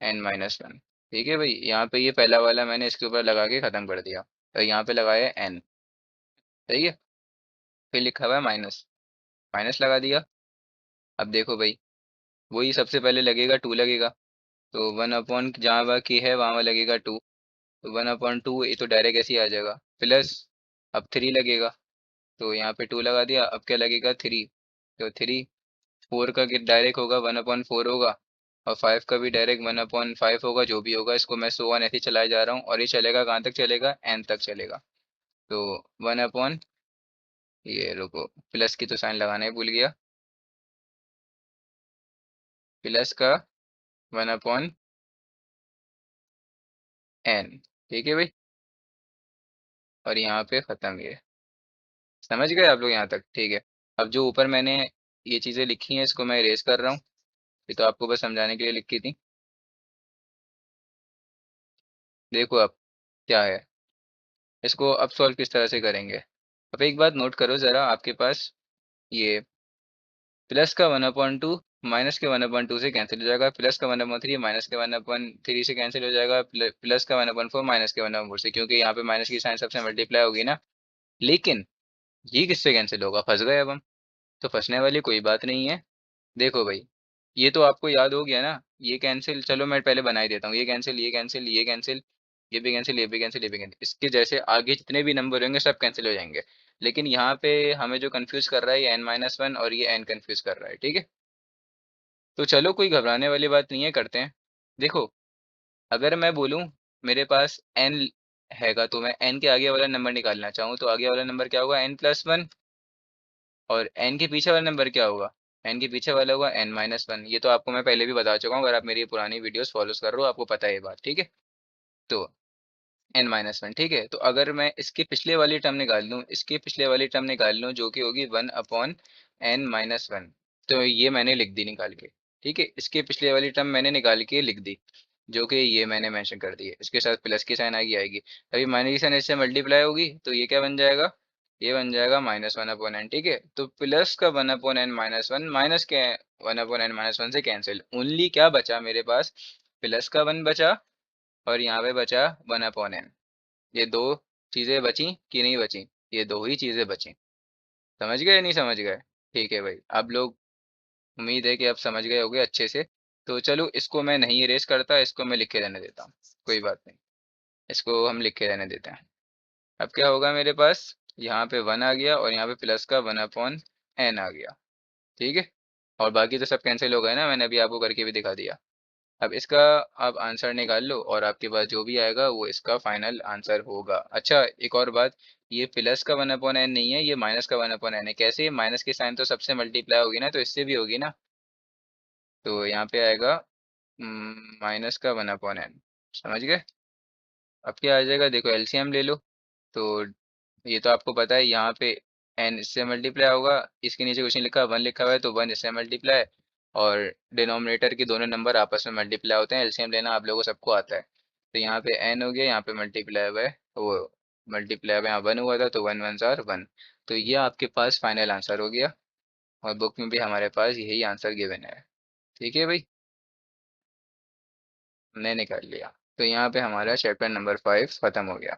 एन माइनस वन। ठीक है भाई, यहाँ पे ये पहला वाला मैंने इसके ऊपर लगा के ख़त्म कर दिया। तो यहाँ पे लगाया एन। सही है। फिर लिखा हुआ है माइनस, माइनस लगा दिया। अब देखो भाई, वही सबसे पहले लगेगा, टू लगेगा। तो वन अपॉन जहाँ वह के है वहाँ लगेगा टू। तो वन अपॉन टू, ये तो डायरेक्ट ऐसे ही आ जाएगा। प्लस अब थ्री लगेगा, तो यहाँ पे टू लगा दिया। अब क्या लगेगा, थ्री। तो थ्री, फोर का डायरेक्ट होगा वन अपॉन फोर होगा। और फाइव का भी डायरेक्ट वन अपॉन फाइव होगा, जो भी होगा। इसको मैं सो वन ऐसे ही चलाए जा रहा हूँ, और ये चलेगा कहाँ तक चलेगा, एन तक चलेगा। तो वन अपॉन, ये रुको, प्लस की तो साइन लगाना ही भूल गया। प्लस का वन अपॉन एन। ठीक है भाई, और यहाँ पे ख़त्म ये। समझ गए आप लोग यहाँ तक, ठीक है। अब जो ऊपर मैंने ये चीज़ें लिखी हैं, इसको मैं इरेज कर रहा हूँ। ये तो आपको बस समझाने के लिए लिखी थी। देखो अब क्या है, इसको अब सॉल्व किस तरह से करेंगे। अब एक बात नोट करो ज़रा, आपके पास ये प्लस का वन अपॉन टू माइनस के वन अपॉन टू से कैंसिल हो जाएगा। प्लस का वन अपॉन थ्री माइनस के वन अपॉन थ्री से कैंसिल हो जाएगा। प्लस का वन अपॉन फोर माइनस के वन अपॉन फोर से, क्योंकि यहाँ पे माइनस की साइन सबसे मल्टीप्लाई होगी ना। लेकिन ये किससे कैंसिल होगा, फंस गए अब हम। तो फंसने वाली कोई बात नहीं है। देखो भाई, ये तो आपको याद हो गया ना। ये कैंसिल, चलो मैं पहले बना ही देता हूँ। ये कैंसिल, ये कैंसिल, ये कैंसिल, ये भी कैंसिल, ये भी कैंसिल, ये भी कैंसिल। इसके जैसे आगे जितने भी नंबर होंगे सब कैंसिल हो जाएंगे। लेकिन यहाँ पे हमें जो कंफ्यूज कर रहा है, ये एन माइनस वन और ये एन कंफ्यूज कर रहा है। ठीक है, तो चलो कोई घबराने वाली बात नहीं है, करते हैं। देखो, अगर मैं बोलूँ मेरे पास एन हैगा, तो मैं एन के आगे वाला नंबर निकालना चाहूँ, तो आगे वाला नंबर क्या होगा, एन प्लस वन। और एन के पीछे वाला नंबर क्या होगा, एन के पीछे वाला होगा एन माइनस वन। ये तो आपको मैं पहले भी बता चुका हूँ, अगर आप मेरी पुरानी वीडियोस फॉलो कर रहे हो आपको पता है ये बात। ठीक है, तो एन माइनस वन। ठीक है, तो अगर मैं इसके पिछले वाली टर्म निकाल लूँ, इसके पिछले वाली टर्म निकाल लूँ, जो कि होगी one upon N minus one. तो ये मैंने लिख दी निकाल के। ठीक है, इसके पिछले वाली टर्म मैंने निकाल के लिख दी, जो कि ये मैंने मेंशन कर दी है। इसके साथ प्लस की साइन आगे आएगी। अभी माइनस की साइन इससे मल्टीप्लाई होगी, तो ये क्या बन जाएगा, ये बन जाएगा माइनस वन अपॉन एन। ठीक है, तो प्लस का one upon N minus one, minus के one upon N minus one से कैंसिल। ओनली क्या बचा मेरे पास, प्लस का वन बचा, और यहाँ पे बचा वन अपॉन एन। ये दो चीज़ें बची कि नहीं बची, ये दो ही चीज़ें बची। समझ गए नहीं समझ गए, ठीक है भाई। आप लोग, उम्मीद है कि आप समझ गए होगे अच्छे से। तो चलो इसको मैं नहीं इरेज करता, इसको मैं लिखे रहने देता हूँ। कोई बात नहीं, इसको हम लिखे रहने देते हैं। अब क्या होगा मेरे पास, यहाँ पे वन आ गया, और यहाँ पे प्लस का वन अपॉन एन आ गया। ठीक है, और बाकी तो सब कैंसिल हो गए ना, मैंने अभी आपको करके भी दिखा दिया। अब इसका आप आंसर निकाल लो, और आपके पास जो भी आएगा वो इसका फाइनल आंसर होगा। अच्छा, एक और बात, ये प्लस का वन अपॉन एन नहीं है, ये माइनस का वन अपॉन एन है। कैसे, माइनस की साइन तो सबसे मल्टीप्लाई होगी ना, तो इससे भी होगी ना। तो यहाँ पे आएगा माइनस का वन अपॉन एन। समझ गए। अब क्या आ जाएगा, देखो एलसीएम ले लो। तो ये तो आपको पता है, यहाँ पे एन इससे मल्टीप्लाई होगा। इसके नीचे कुछ नहीं लिखा, वन लिखा हुआ है, तो वन इससे मल्टीप्लाई। और डिनोमिनेटर के दोनों नंबर आपस में मल्टीप्लाई होते हैं, एलसीएम लेना आप लोगों को सबको आता है। तो यहाँ पे एन हो गया, यहाँ पे मल्टीप्लाई हुआ है, वो मल्टीप्लाई हुआ, यहाँ वन हुआ था, तो वन वन जार वन। तो ये आपके पास फाइनल आंसर हो गया, और बुक में भी हमारे पास यही आंसर गिवन है। ठीक है भाई, हमने निकाल लिया। तो यहाँ पे हमारा चैप्टर नंबर 5 खत्म हो गया।